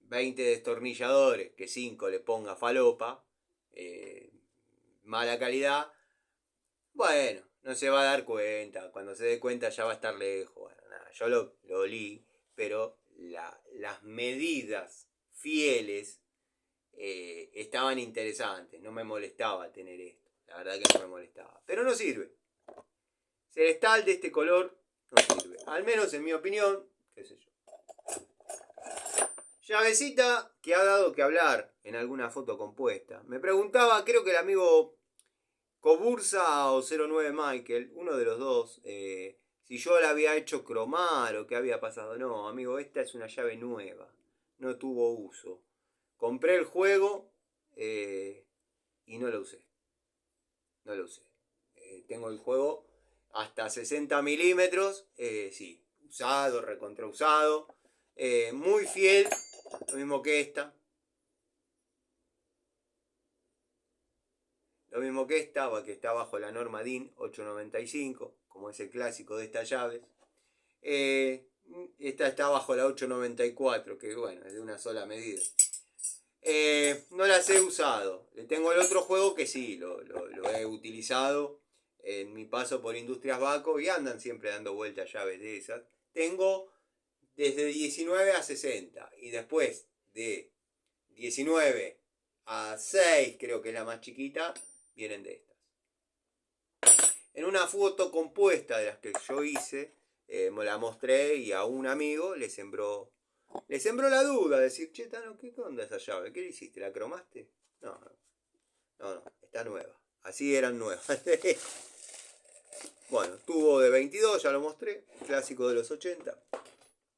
20 destornilladores, que 5 le ponga falopa, mala calidad, bueno, no se va a dar cuenta, cuando se dé cuenta ya va a estar lejos. Bueno, nada, yo lo olí, pero las medidas fieles estaban interesantes, no me molestaba tener esto, la verdad que no me molestaba, pero no sirve. Celestal de este color no sirve, al menos en mi opinión, qué sé yo. Llavecita que ha dado que hablar en alguna foto compuesta. Me preguntaba, creo que el amigo Cobursa o 09 Michael, uno de los dos, si yo la había hecho cromar o qué había pasado. No, amigo, esta es una llave nueva. no tuvo uso. Compré el juego y no lo usé. No lo usé. Tengo el juego hasta 60 milímetros, sí, usado, recontrausado, muy fiel, lo mismo que esta. Lo mismo que esta, que está bajo la norma DIN 895, como es el clásico de estas llaves. Esta está bajo la 894, que bueno, es de una sola medida. No las he usado. Le tengo el otro juego que sí, lo he utilizado en mi paso por Industrias Baco y andan siempre dando vueltas llaves de esas. Tengo desde 19 a 60 y después de 19 a 6, creo que es la más chiquita, vienen de estas. En una foto compuesta de las que yo hice, me la mostré y a un amigo le sembró la duda, decir, che, Tano, ¿qué onda esa llave? ¿Qué le hiciste? ¿La cromaste? No, está nueva. Así eran nuevas. Bueno, tubo de 22, ya lo mostré, clásico de los 80.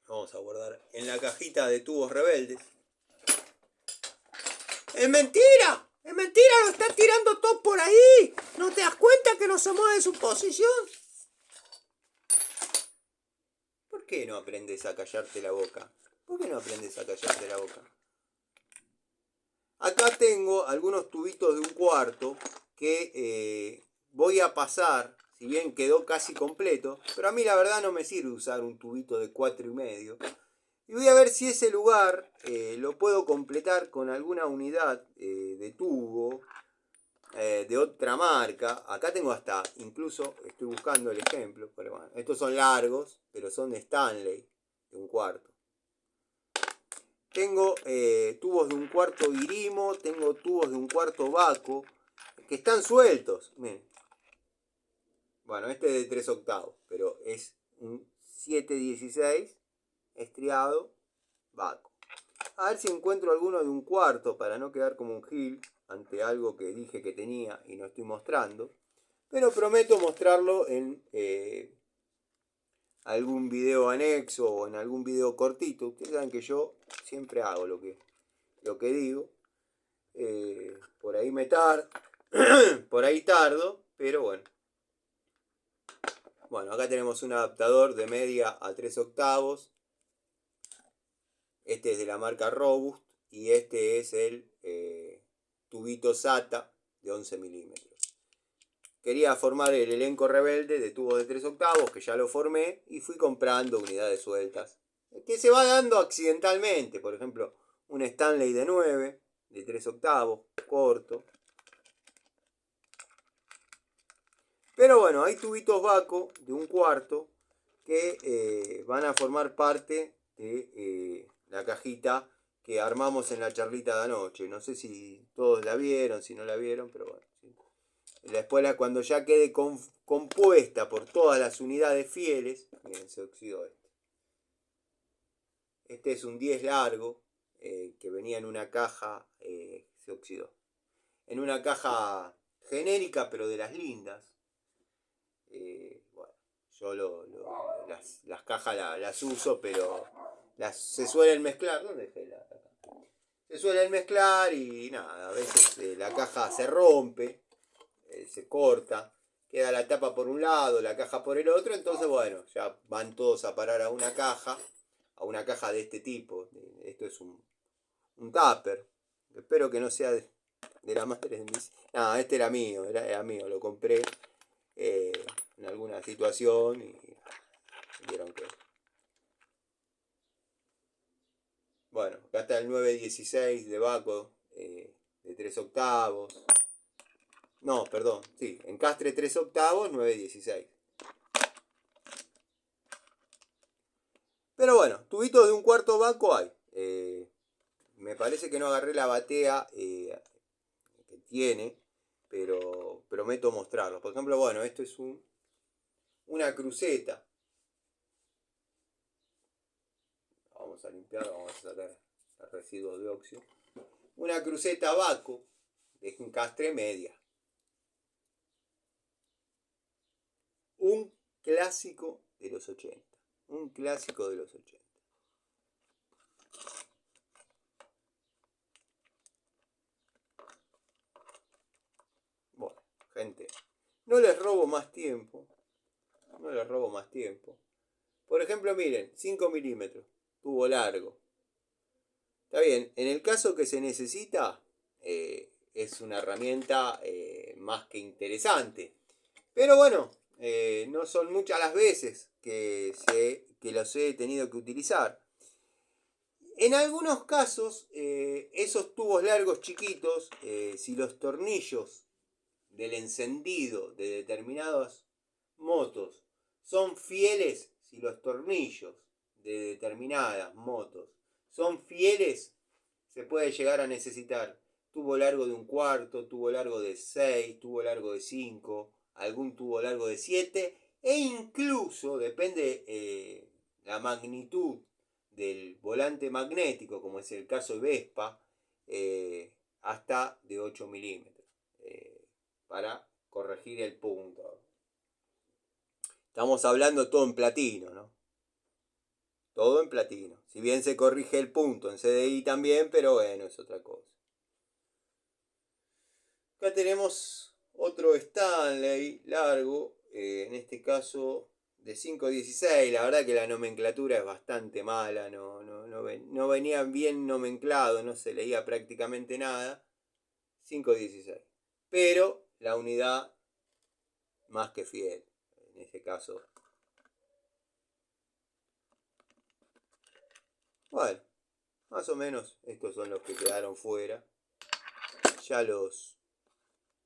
Vamos a guardar en la cajita de tubos rebeldes. ¡Es mentira! ¡Es mentira! ¡Lo está tirando todo por ahí! ¿No te das cuenta que no se mueve de su posición? ¿Por qué no aprendes a callarte la boca? ¿Por qué no aprendes a callarte la boca? Acá tengo algunos tubitos de 1/4 que voy a pasar, si bien quedó casi completo, pero a mí la verdad no me sirve usar un tubito de 4,5. Y voy a ver si ese lugar lo puedo completar con alguna unidad de tubo de otra marca. Acá tengo hasta, incluso estoy buscando el ejemplo, pero bueno, estos son largos, pero son de Stanley, de 1/4. Tengo tubos de 1/4 Irimo, tengo tubos de 1/4 Baco, que están sueltos. Miren. Bueno, este es de 3/8, pero es un 716 estriado Baco. A ver si encuentro alguno de 1/4 para no quedar como un gil ante algo que dije que tenía y no estoy mostrando. Pero prometo mostrarlo en algún video anexo o en algún video cortito. Ustedes saben que yo siempre hago lo que digo. Por ahí por ahí tardo, pero bueno. Bueno, acá tenemos un adaptador de media a 3/8. Este es de la marca Robust y este es el tubito SATA de 11 milímetros. Quería formar el elenco rebelde de tubos de 3/8, que ya lo formé, y fui comprando unidades sueltas. Que se va dando accidentalmente, por ejemplo, un Stanley de 9, de 3/8, corto. Pero bueno, hay tubitos Baco de 1/4 que van a formar parte de la cajita que armamos en la charlita de anoche. No sé si todos la vieron, si no la vieron, pero bueno. ¿Sí? Después, cuando ya quede compuesta por todas las unidades fieles, miren, se oxidó este. Este es un 10 largo que venía en una caja, se oxidó. En una caja genérica, pero de las lindas. Bueno, yo las cajas las uso, pero se suelen mezclar. ¿Dónde dejé la caja? Se suelen mezclar y nada, a veces la caja se rompe, se corta, queda la tapa por un lado, la caja por el otro, entonces bueno, ya van todos a parar a una caja de este tipo. Esto es un tupper. Espero que no sea de la madre de mis... No, este era mío, lo compré en alguna situación y vieron que... Bueno, acá está el 916 de Baco de 3/8. No, perdón, sí, encastre 3/8, 916. Pero bueno, tubitos de 1/4 Baco hay. Me parece que no agarré la batea que tiene, pero prometo mostrarlo. Por ejemplo, bueno, esto es una cruceta. Vamos a limpiar, vamos a sacar el residuo de óxido. Una cruceta Baco de encastre media. Un clásico de los 80. Un clásico de los 80. no les robo más tiempo. No les robo más tiempo. Por ejemplo, miren, 5 milímetros, tubo largo. Está bien, en el caso que se necesita, es una herramienta más que interesante. Pero bueno, no son muchas las veces que los he tenido que utilizar. En algunos casos, esos tubos largos chiquitos, si los tornillos del encendido de determinadas motos son fieles, si los tornillos de determinadas motos son fieles, se puede llegar a necesitar tubo largo de 1/4, tubo largo de 6, tubo largo de 5, algún tubo largo de 7 e incluso, depende la magnitud del volante magnético, como es el caso de Vespa, hasta de 8 milímetros, para corregir el punto. Estamos hablando todo en platino, ¿no? Todo en platino. Si bien se corrige el punto en CDI también, pero bueno, es otra cosa. Acá tenemos otro Stanley largo, en este caso de 5.16. La verdad que la nomenclatura es bastante mala, no venía bien nomenclado, no se leía prácticamente nada. 5.16. Pero la unidad más que fiel, en este caso. Bueno, más o menos estos son los que quedaron fuera. Ya los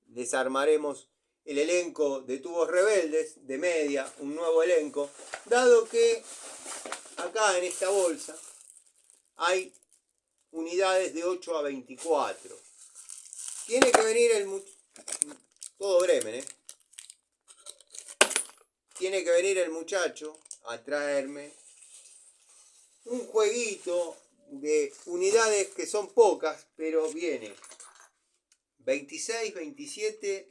desarmaremos el elenco de tubos rebeldes de media, un nuevo elenco, dado que acá en esta bolsa hay unidades de 8 a 24. Tiene que venir todo Bremen, tiene que venir el muchacho a traerme un jueguito de unidades que son pocas, pero viene 26, 27,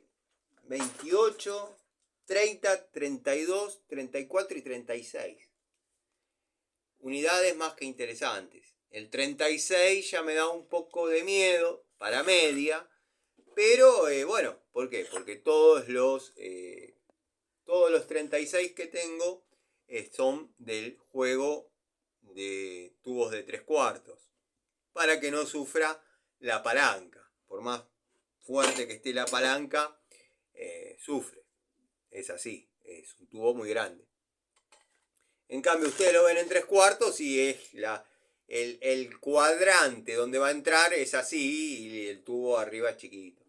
28, 30, 32, 34 y 36. Unidades más que interesantes. El 36 ya me da un poco de miedo para media, pero bueno, ¿por qué? Porque todos los 36 que tengo son del juego de tubos de 3/4, para que no sufra la palanca. Por más fuerte que esté la palanca, sufre. Es así, es un tubo muy grande. En cambio, ustedes lo ven en 3/4 y es el cuadrante donde va a entrar es así y el tubo arriba es chiquito.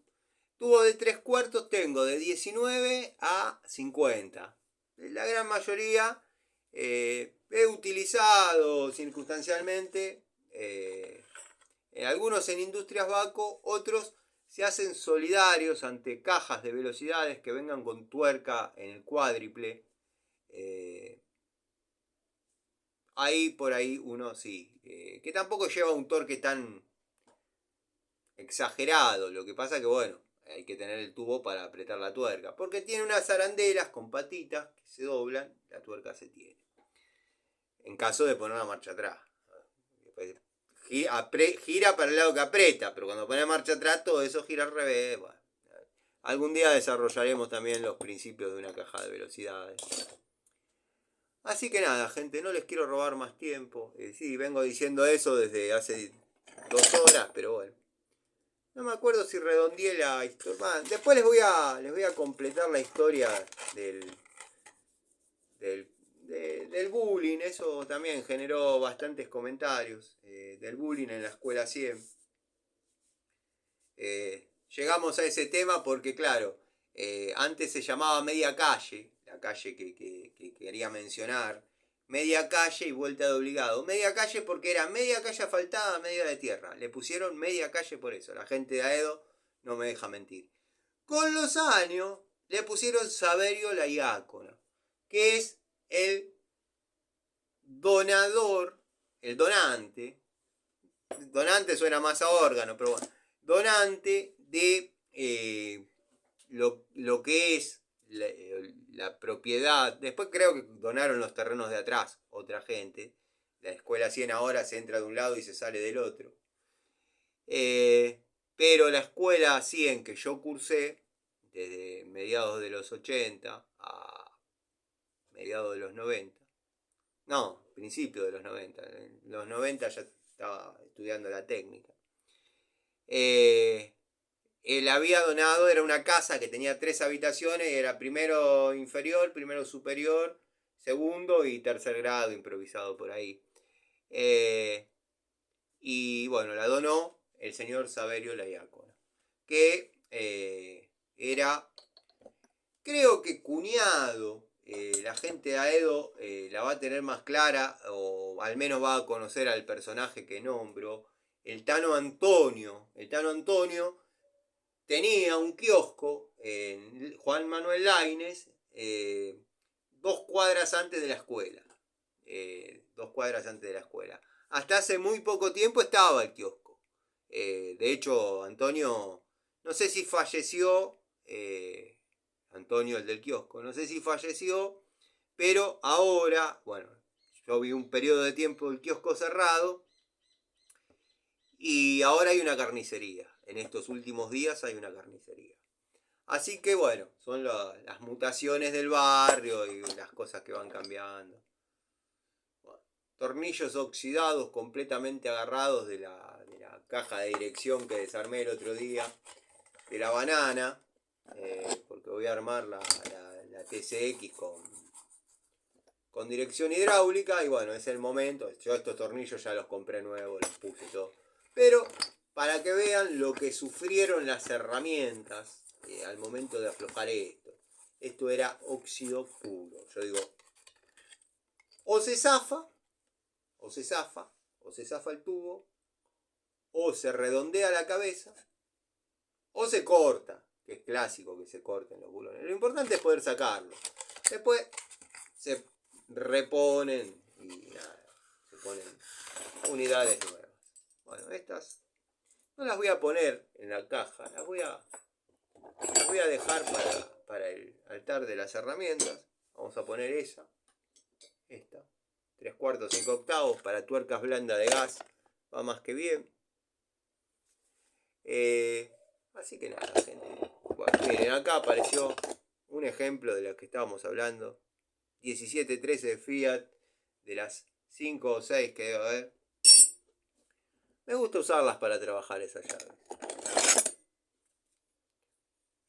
Tubo de 3/4 tengo de 19 a 50. La gran mayoría he utilizado circunstancialmente, algunos en Industrias Baco, otros se hacen solidarios ante cajas de velocidades que vengan con tuerca en el cuádruple. Ahí por ahí uno sí, que tampoco lleva un torque tan exagerado. Lo que pasa que bueno, hay que tener el tubo para apretar la tuerca, porque tiene unas arandelas con patitas que se doblan, la tuerca se tiene. En caso de poner la marcha atrás. Gira para el lado que aprieta, pero cuando pone marcha atrás todo eso gira al revés. Bueno, algún día desarrollaremos también los principios de una caja de velocidades. Así que nada, gente, no les quiero robar más tiempo. Sí, vengo diciendo eso desde hace 2 horas, pero bueno. No me acuerdo si redondeé la historia. Después les voy a completar la historia del bullying. Eso también generó bastantes comentarios. Del bullying en la escuela 100. Llegamos a ese tema porque, claro, antes se llamaba Media Calle, la calle que quería mencionar. Media Calle y Vuelta de Obligado. Media Calle porque era media calle asfaltada, media de tierra. Le pusieron Media Calle por eso. La gente de Aedo no me deja mentir. Con los años le pusieron Saverio la Diácono, que es el donador, el donante. Donante suena más a órgano, pero bueno. Donante de lo que es la propiedad. Después creo que donaron los terrenos de atrás otra gente. La escuela 100 ahora se entra de un lado y se sale del otro. Pero la escuela 100 que yo cursé, desde mediados de los 80 a mediados de los 90. No, principio de los 90. En los 90 ya estaba estudiando la técnica. Él había donado, era una casa que tenía 3 habitaciones, era primero inferior, primero superior, segundo y tercer grado, improvisado por ahí. Y bueno, la donó el señor Saverio Laiácono, que era, creo que cuñado. La gente de Aedo la va a tener más clara, o al menos va a conocer al personaje que nombro, el Tano Antonio. El Tano Antonio tenía un kiosco en Juan Manuel Laínez, 2 cuadras antes de la escuela. 2 cuadras antes de la escuela. Hasta hace muy poco tiempo estaba el kiosco. De hecho, Antonio, no sé si falleció, Antonio el del kiosco, no sé si falleció, pero ahora, bueno, yo vi un periodo de tiempo el kiosco cerrado y ahora hay una carnicería. En estos últimos días hay una carnicería. Así que bueno, son las mutaciones del barrio y las cosas que van cambiando. Bueno, tornillos oxidados completamente agarrados de la caja de dirección que desarmé el otro día, de la banana, porque voy a armar la TCX con dirección hidráulica y bueno, es el momento. Yo estos tornillos ya los compré nuevos, los puse todo. Pero para que vean lo que sufrieron las herramientas al momento de aflojar esto. Esto era óxido puro. Yo digo, o se zafa el tubo, o se redondea la cabeza, o se corta, que es clásico que se corten los bulones. Lo importante es poder sacarlo. Después se reponen y nada, se ponen unidades nuevas. Bueno, estas no las voy a poner en la caja, las voy a dejar para el altar de las herramientas. Vamos a poner esta, 3/4, 5/8 para tuercas blandas de gas, va más que bien. Así que nada, gente. Bueno, miren, acá apareció un ejemplo de lo que estábamos hablando. 1713 de Fiat, de las 5 o 6 que debe haber. Me gusta usarlas para trabajar esas llaves.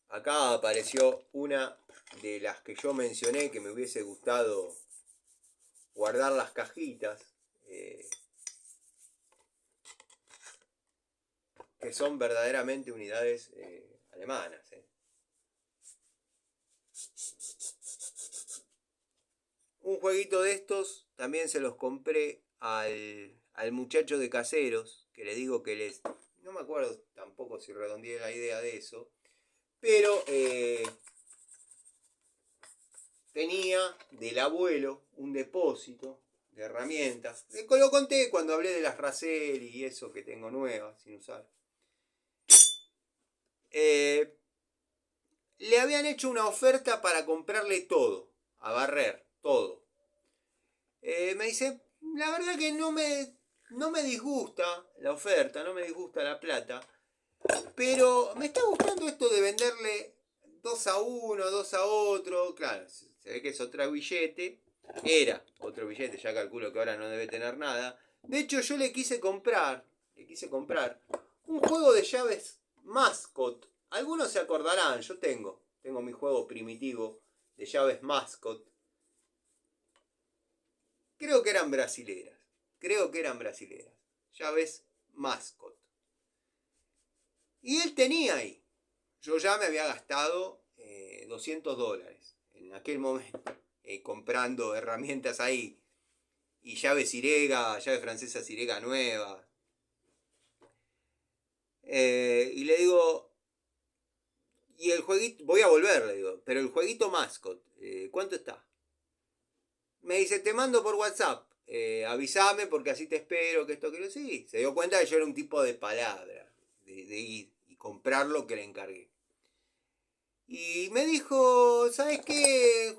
Acá apareció una de las que yo mencioné que me hubiese gustado guardar las cajitas. Que son verdaderamente unidades alemanas. Un jueguito de estos también se los compré al muchacho de Caseros, que le digo que les... No me acuerdo tampoco si redondeé la idea de eso, pero tenía del abuelo un depósito de herramientas. Lo conté cuando hablé de las Razer y eso que tengo nuevas sin usar. Le habían hecho una oferta para comprarle todo, a barrer, todo. Me dice, la verdad que no me disgusta la oferta, no me disgusta la plata, pero me está gustando esto de venderle 2 a uno, 2 a otro. Claro, se ve que es otro billete, era otro billete, ya calculo que ahora no debe tener nada. De hecho, yo le quise comprar un juego de llaves Mascot. Algunos se acordarán, yo tengo mi juego primitivo de llaves Mascot. Creo que eran brasileras. Llaves Mascot. Y él tenía ahí. Yo ya me había gastado $200 en aquel momento. Comprando herramientas ahí. Y llave Sirega, llave francesa Sirega nueva. Y le digo, y el jueguito, voy a volver, le digo, pero el jueguito Mascot, ¿cuánto está? Me dice, te mando por WhatsApp, avísame porque así te espero, que esto, que lo sí. Se dio cuenta que yo era un tipo de palabra, de ir y comprar lo que le encargué. Y me dijo, ¿sabes qué?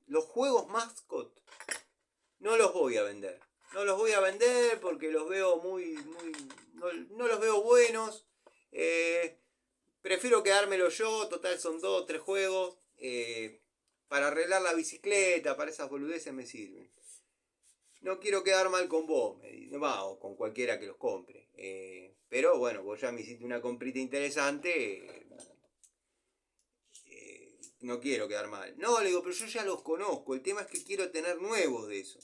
Los juegos Mascot, no los voy a vender. No los voy a vender porque los veo no los veo buenos. prefiero quedármelo yo, total son 2 o 3 juegos. Para arreglar la bicicleta, para esas boludeces me sirven. No quiero quedar mal con vos, me dice, o con cualquiera que los compre. Pero bueno, vos ya me hiciste una comprita interesante. No quiero quedar mal. No, le digo, pero yo ya los conozco. El tema es que quiero tener nuevos de eso.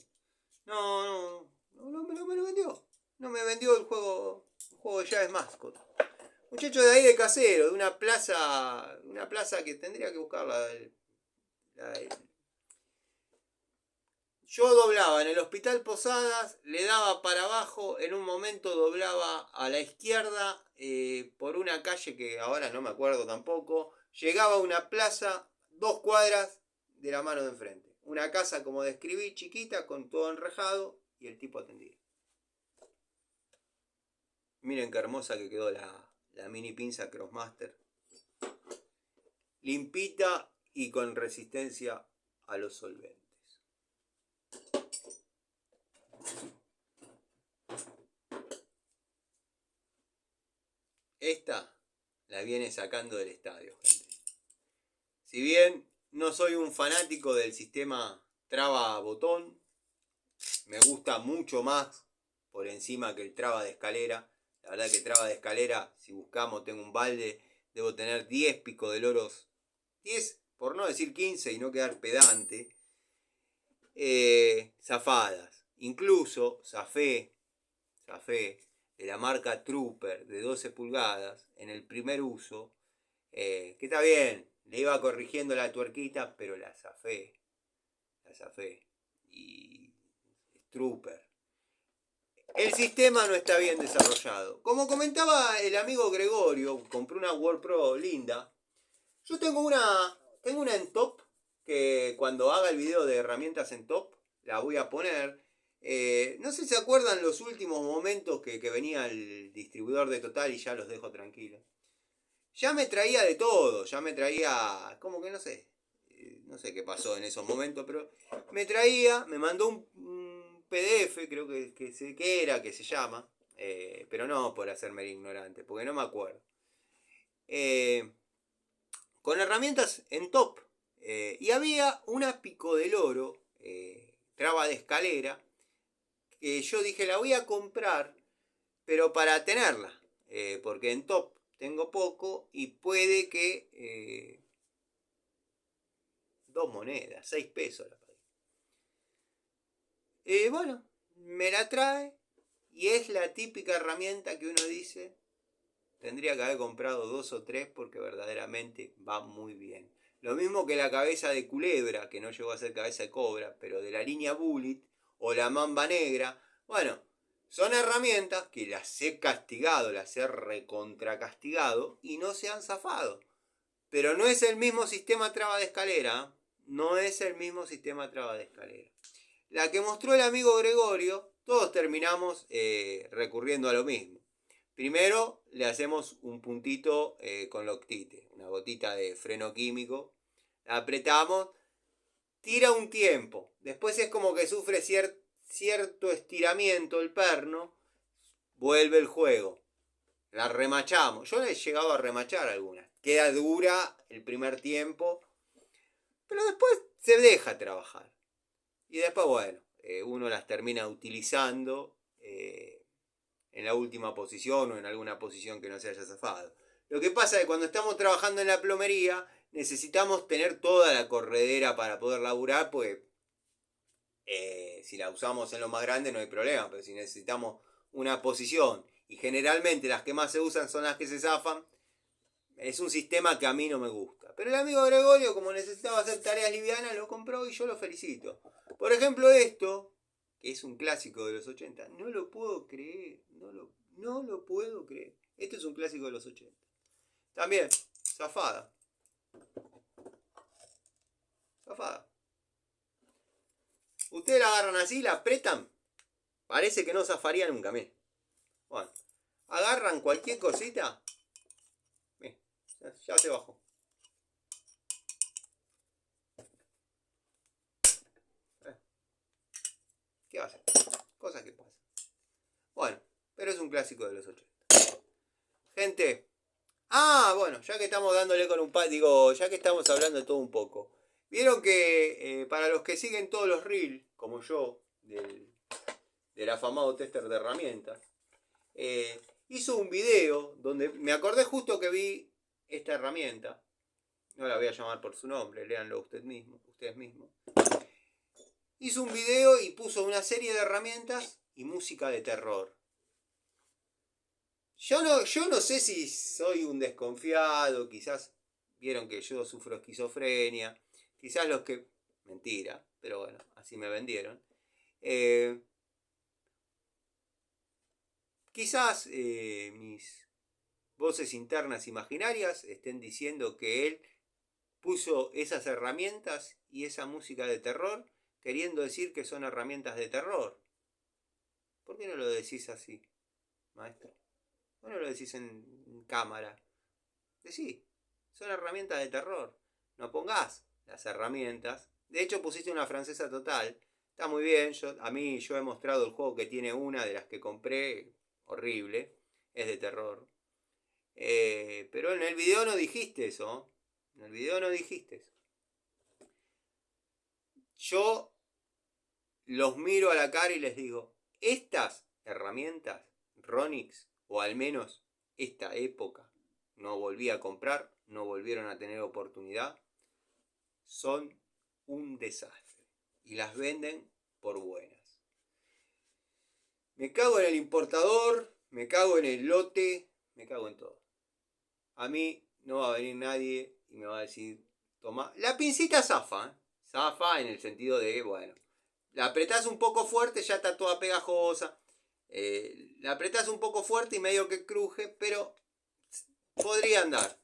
No me lo vendió. No me vendió el juego de llaves Mascot. Muchacho de ahí de Casero, de una plaza que tendría que buscarla. Yo doblaba en el Hospital Posadas, le daba para abajo, en un momento doblaba a la izquierda por una calle que ahora no me acuerdo tampoco. Llegaba a una plaza 2 cuadras de la mano de enfrente. Una casa, como describí, chiquita, con todo enrejado, y el tipo atendía. Miren qué hermosa que quedó la mini pinza Crossmaster. Limpita y con resistencia a los solventes. Esta la viene sacando del estadio, gente. Si bien no soy un fanático del sistema traba-botón, me gusta mucho más por encima que el traba de escalera. La verdad que traba de escalera, si buscamos, tengo un balde, debo tener 10 pico de loros. 10, por no decir 15 y no quedar pedante. Zafadas. Incluso zafé de la marca Trooper de 12 pulgadas en el primer uso. Que está bien, le iba corrigiendo la tuerquita, pero la zafé. Y Trooper. El sistema no está bien desarrollado. Como comentaba el amigo Gregorio, compré una World Pro linda. Yo tengo una en top, que cuando haga el video de herramientas en top, la voy a poner. No sé si se acuerdan los últimos momentos que venía el distribuidor de Total y ya los dejo tranquilos. Ya me traía de todo, ya me traía, como que no sé qué pasó en esos momentos, pero me mandó un PDF, creo que se llama, pero no por hacerme el ignorante, porque no me acuerdo. Con herramientas en top, y había una pico del oro, traba de escalera, que yo dije la voy a comprar, pero para tenerla, porque en top tengo poco y puede que 2 monedas, 6 pesos la pagué. Bueno, me la trae y es la típica herramienta que uno dice, tendría que haber comprado 2 o 3 porque verdaderamente va muy bien. Lo mismo que la cabeza de culebra, que no llegó a ser cabeza de cobra, pero de la línea Bullet, o la mamba negra. Bueno, son herramientas que las he castigado, las he recontracastigado y no se han zafado. Pero no es el mismo sistema traba de escalera. No es el mismo sistema traba de escalera. La que mostró el amigo Gregorio, todos terminamos recurriendo a lo mismo. Primero le hacemos un puntito con Loctite, una gotita de freno químico. La apretamos, tira un tiempo. Después es como que sufre cierto estiramiento el perno. Vuelve el juego. La remachamos. Yo le he llegado a remachar algunas. Queda dura el primer tiempo. Pero después se deja trabajar. Y después, bueno, uno las termina utilizando en la última posición o en alguna posición que no se haya zafado. Lo que pasa es que cuando estamos trabajando en la plomería necesitamos tener toda la corredera para poder laburar, pues si la usamos en lo más grande no hay problema, pero si necesitamos una posición y generalmente las que más se usan son las que se zafan, es un sistema que a mí no me gusta. Pero el amigo Gregorio, como necesitaba hacer tareas livianas, lo compró y yo lo felicito. Por ejemplo, esto, que es un clásico de los 80, no lo puedo creer, no lo puedo creer. Esto es un clásico de los 80. También, zafada. Ustedes la agarran así, la apretan, parece que no zafaría nunca, miren. Bueno, agarran cualquier cosita, ya se bajó. ¿Qué va a hacer? Cosas que pasan. Bueno, pero es un clásico de los 80. Gente, Ah, bueno, ya que estamos dándole con un pat, digo, ya que estamos hablando de todo un poco. Vieron que para los que siguen todos los reels, como yo, del afamado tester de herramientas, hizo un video donde me acordé justo que vi esta herramienta. No la voy a llamar por su nombre, léanlo ustedes mismos. Hizo un video y puso una serie de herramientas y música de terror. Yo no sé si soy un desconfiado, quizás vieron que yo sufro esquizofrenia, quizás los que... Mentira, pero bueno, así me vendieron. Quizás mis voces internas imaginarias estén diciendo que él puso esas herramientas y esa música de terror queriendo decir que son herramientas de terror. ¿Por qué no lo decís así, maestro? ¿Por qué no lo decís en cámara? Decí, son herramientas de terror. No pongas las herramientas. De hecho pusiste una francesa total. Está muy bien, yo he mostrado el juego que tiene una de las que compré, horrible, es de terror. Pero en el video no dijiste eso. En el video no dijiste eso. Yo los miro a la cara y les digo, estas herramientas, Ronix, o al menos esta época, no volví a comprar, no volvieron a tener oportunidad, son un desastre. Y las venden por buenas. Me cago en el importador, me cago en el lote, me cago en todo. A mí no va a venir nadie y me va a decir, toma, la pincita zafa, zafa en el sentido de, bueno, la apretás un poco fuerte, ya está toda pegajosa. La apretás un poco fuerte y medio que cruje, pero podría andar.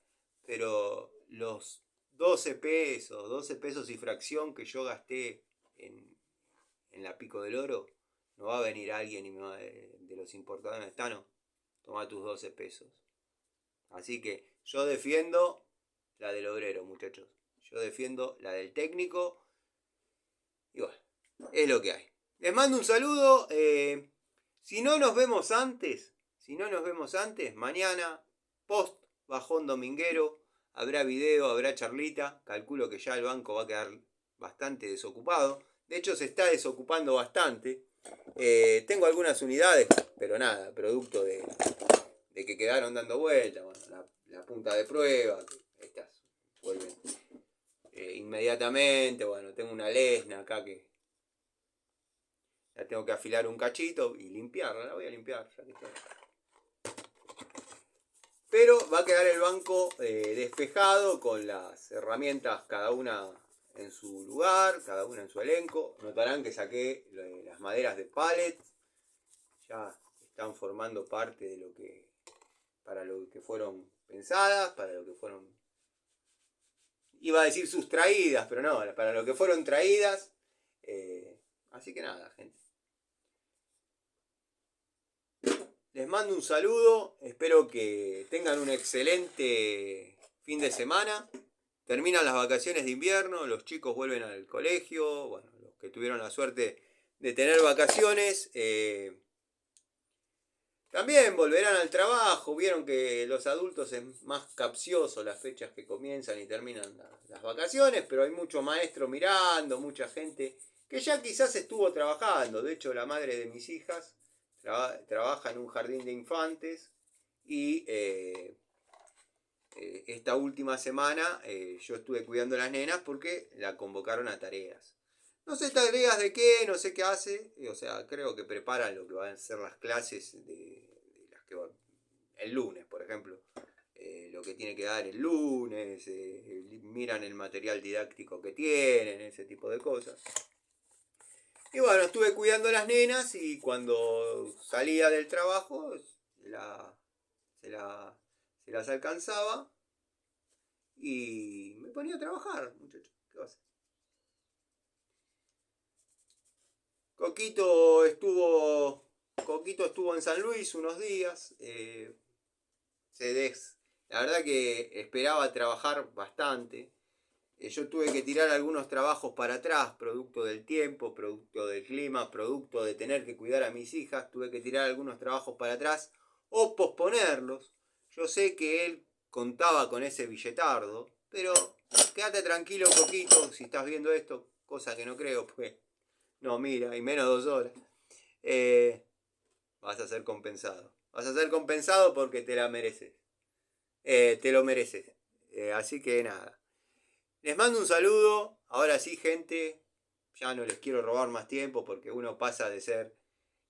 Pero los 12 pesos y fracción que yo gasté en la Pico del Oro, no va a venir alguien y me va de los importadores. Está, no, toma tus 12 pesos. Así que yo defiendo la del obrero, muchachos. Yo defiendo la del técnico. Y bueno, es lo que hay. Les mando un saludo. Si no nos vemos antes, mañana, post bajón dominguero, habrá video, habrá charlita. Calculo que ya el banco va a quedar bastante desocupado. De hecho, se está desocupando bastante. Tengo algunas unidades, pero nada, producto de que quedaron dando vueltas. Bueno, la punta de prueba, estas vuelven inmediatamente. Bueno, tengo una lesna acá que la tengo que afilar un cachito y limpiarla, la voy a limpiar. Ya que está. Pero va a quedar el banco despejado con las herramientas cada una en su lugar, cada una en su elenco. Notarán que saqué las maderas de pallet. Ya están formando parte de lo que, para lo que fueron pensadas, para lo que fueron, iba a decir sustraídas, pero no, para lo que fueron traídas. Así que nada, gente. Les mando un saludo, espero que tengan un excelente fin de semana. Terminan las vacaciones de invierno, los chicos vuelven al colegio, bueno, los que tuvieron la suerte de tener vacaciones, también volverán al trabajo. Vieron que los adultos es más capcioso las fechas que comienzan y terminan las vacaciones, pero hay mucho maestro mirando, mucha gente que ya quizás estuvo trabajando. De hecho, la madre de mis hijas trabaja en un jardín de infantes y esta última semana yo estuve cuidando a las nenas porque la convocaron a tareas. No sé tareas de qué, no sé qué hace, o sea, creo que preparan lo que van a ser las clases de las que van el lunes, por ejemplo. Lo que tiene que dar el lunes, miran el material didáctico que tienen, ese tipo de cosas. Y bueno, estuve cuidando a las nenas y cuando salía del trabajo se las alcanzaba y me ponía a trabajar, muchachos. ¿Qué va a hacer? Coquito estuvo en San Luis unos días. La verdad que esperaba trabajar bastante. Yo tuve que tirar algunos trabajos para atrás, producto del tiempo, producto del clima, producto de tener que cuidar a mis hijas. Tuve que tirar algunos trabajos para atrás o posponerlos. Yo sé que él contaba con ese billetardo, pero quédate tranquilo, Coquito, si estás viendo esto, cosa que no creo, pues no, mira, y menos 2 horas, vas a ser compensado. Vas a ser compensado porque te la mereces. Te lo mereces. Así que nada. Les mando un saludo. Ahora sí, gente. Ya no les quiero robar más tiempo porque uno pasa de ser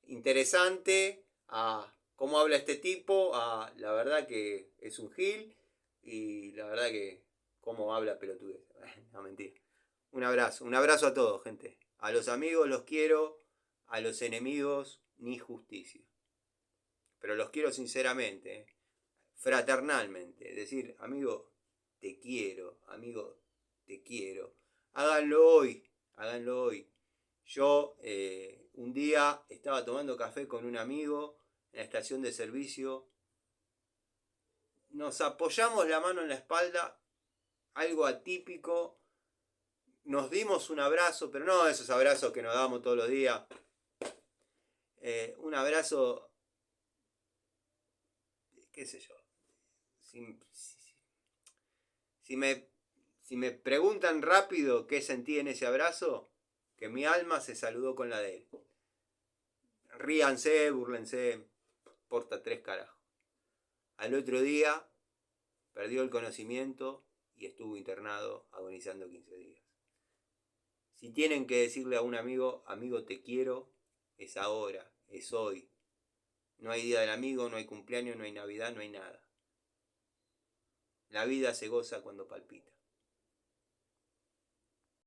interesante a cómo habla este tipo, a la verdad que es un gil y la verdad que cómo habla pelotudez. No, mentira. Un abrazo a todos, gente. A los amigos los quiero, a los enemigos ni justicia. Pero los quiero sinceramente, fraternalmente. Es decir, amigo, te quiero, amigo, te quiero. Háganlo hoy, háganlo hoy. Yo un día estaba tomando café con un amigo en la estación de servicio. Nos apoyamos la mano en la espalda, algo atípico. Nos dimos un abrazo, pero no esos abrazos que nos damos todos los días. Un abrazo, qué sé yo. Si me preguntan rápido qué sentí en ese abrazo, que mi alma se saludó con la de él. Ríanse, búrlense, porta 3 carajos. Al otro día perdió el conocimiento y estuvo internado agonizando 15 días. Si tienen que decirle a un amigo, amigo te quiero, es ahora, es hoy. No hay día del amigo, no hay cumpleaños, no hay Navidad, no hay nada. La vida se goza cuando palpita.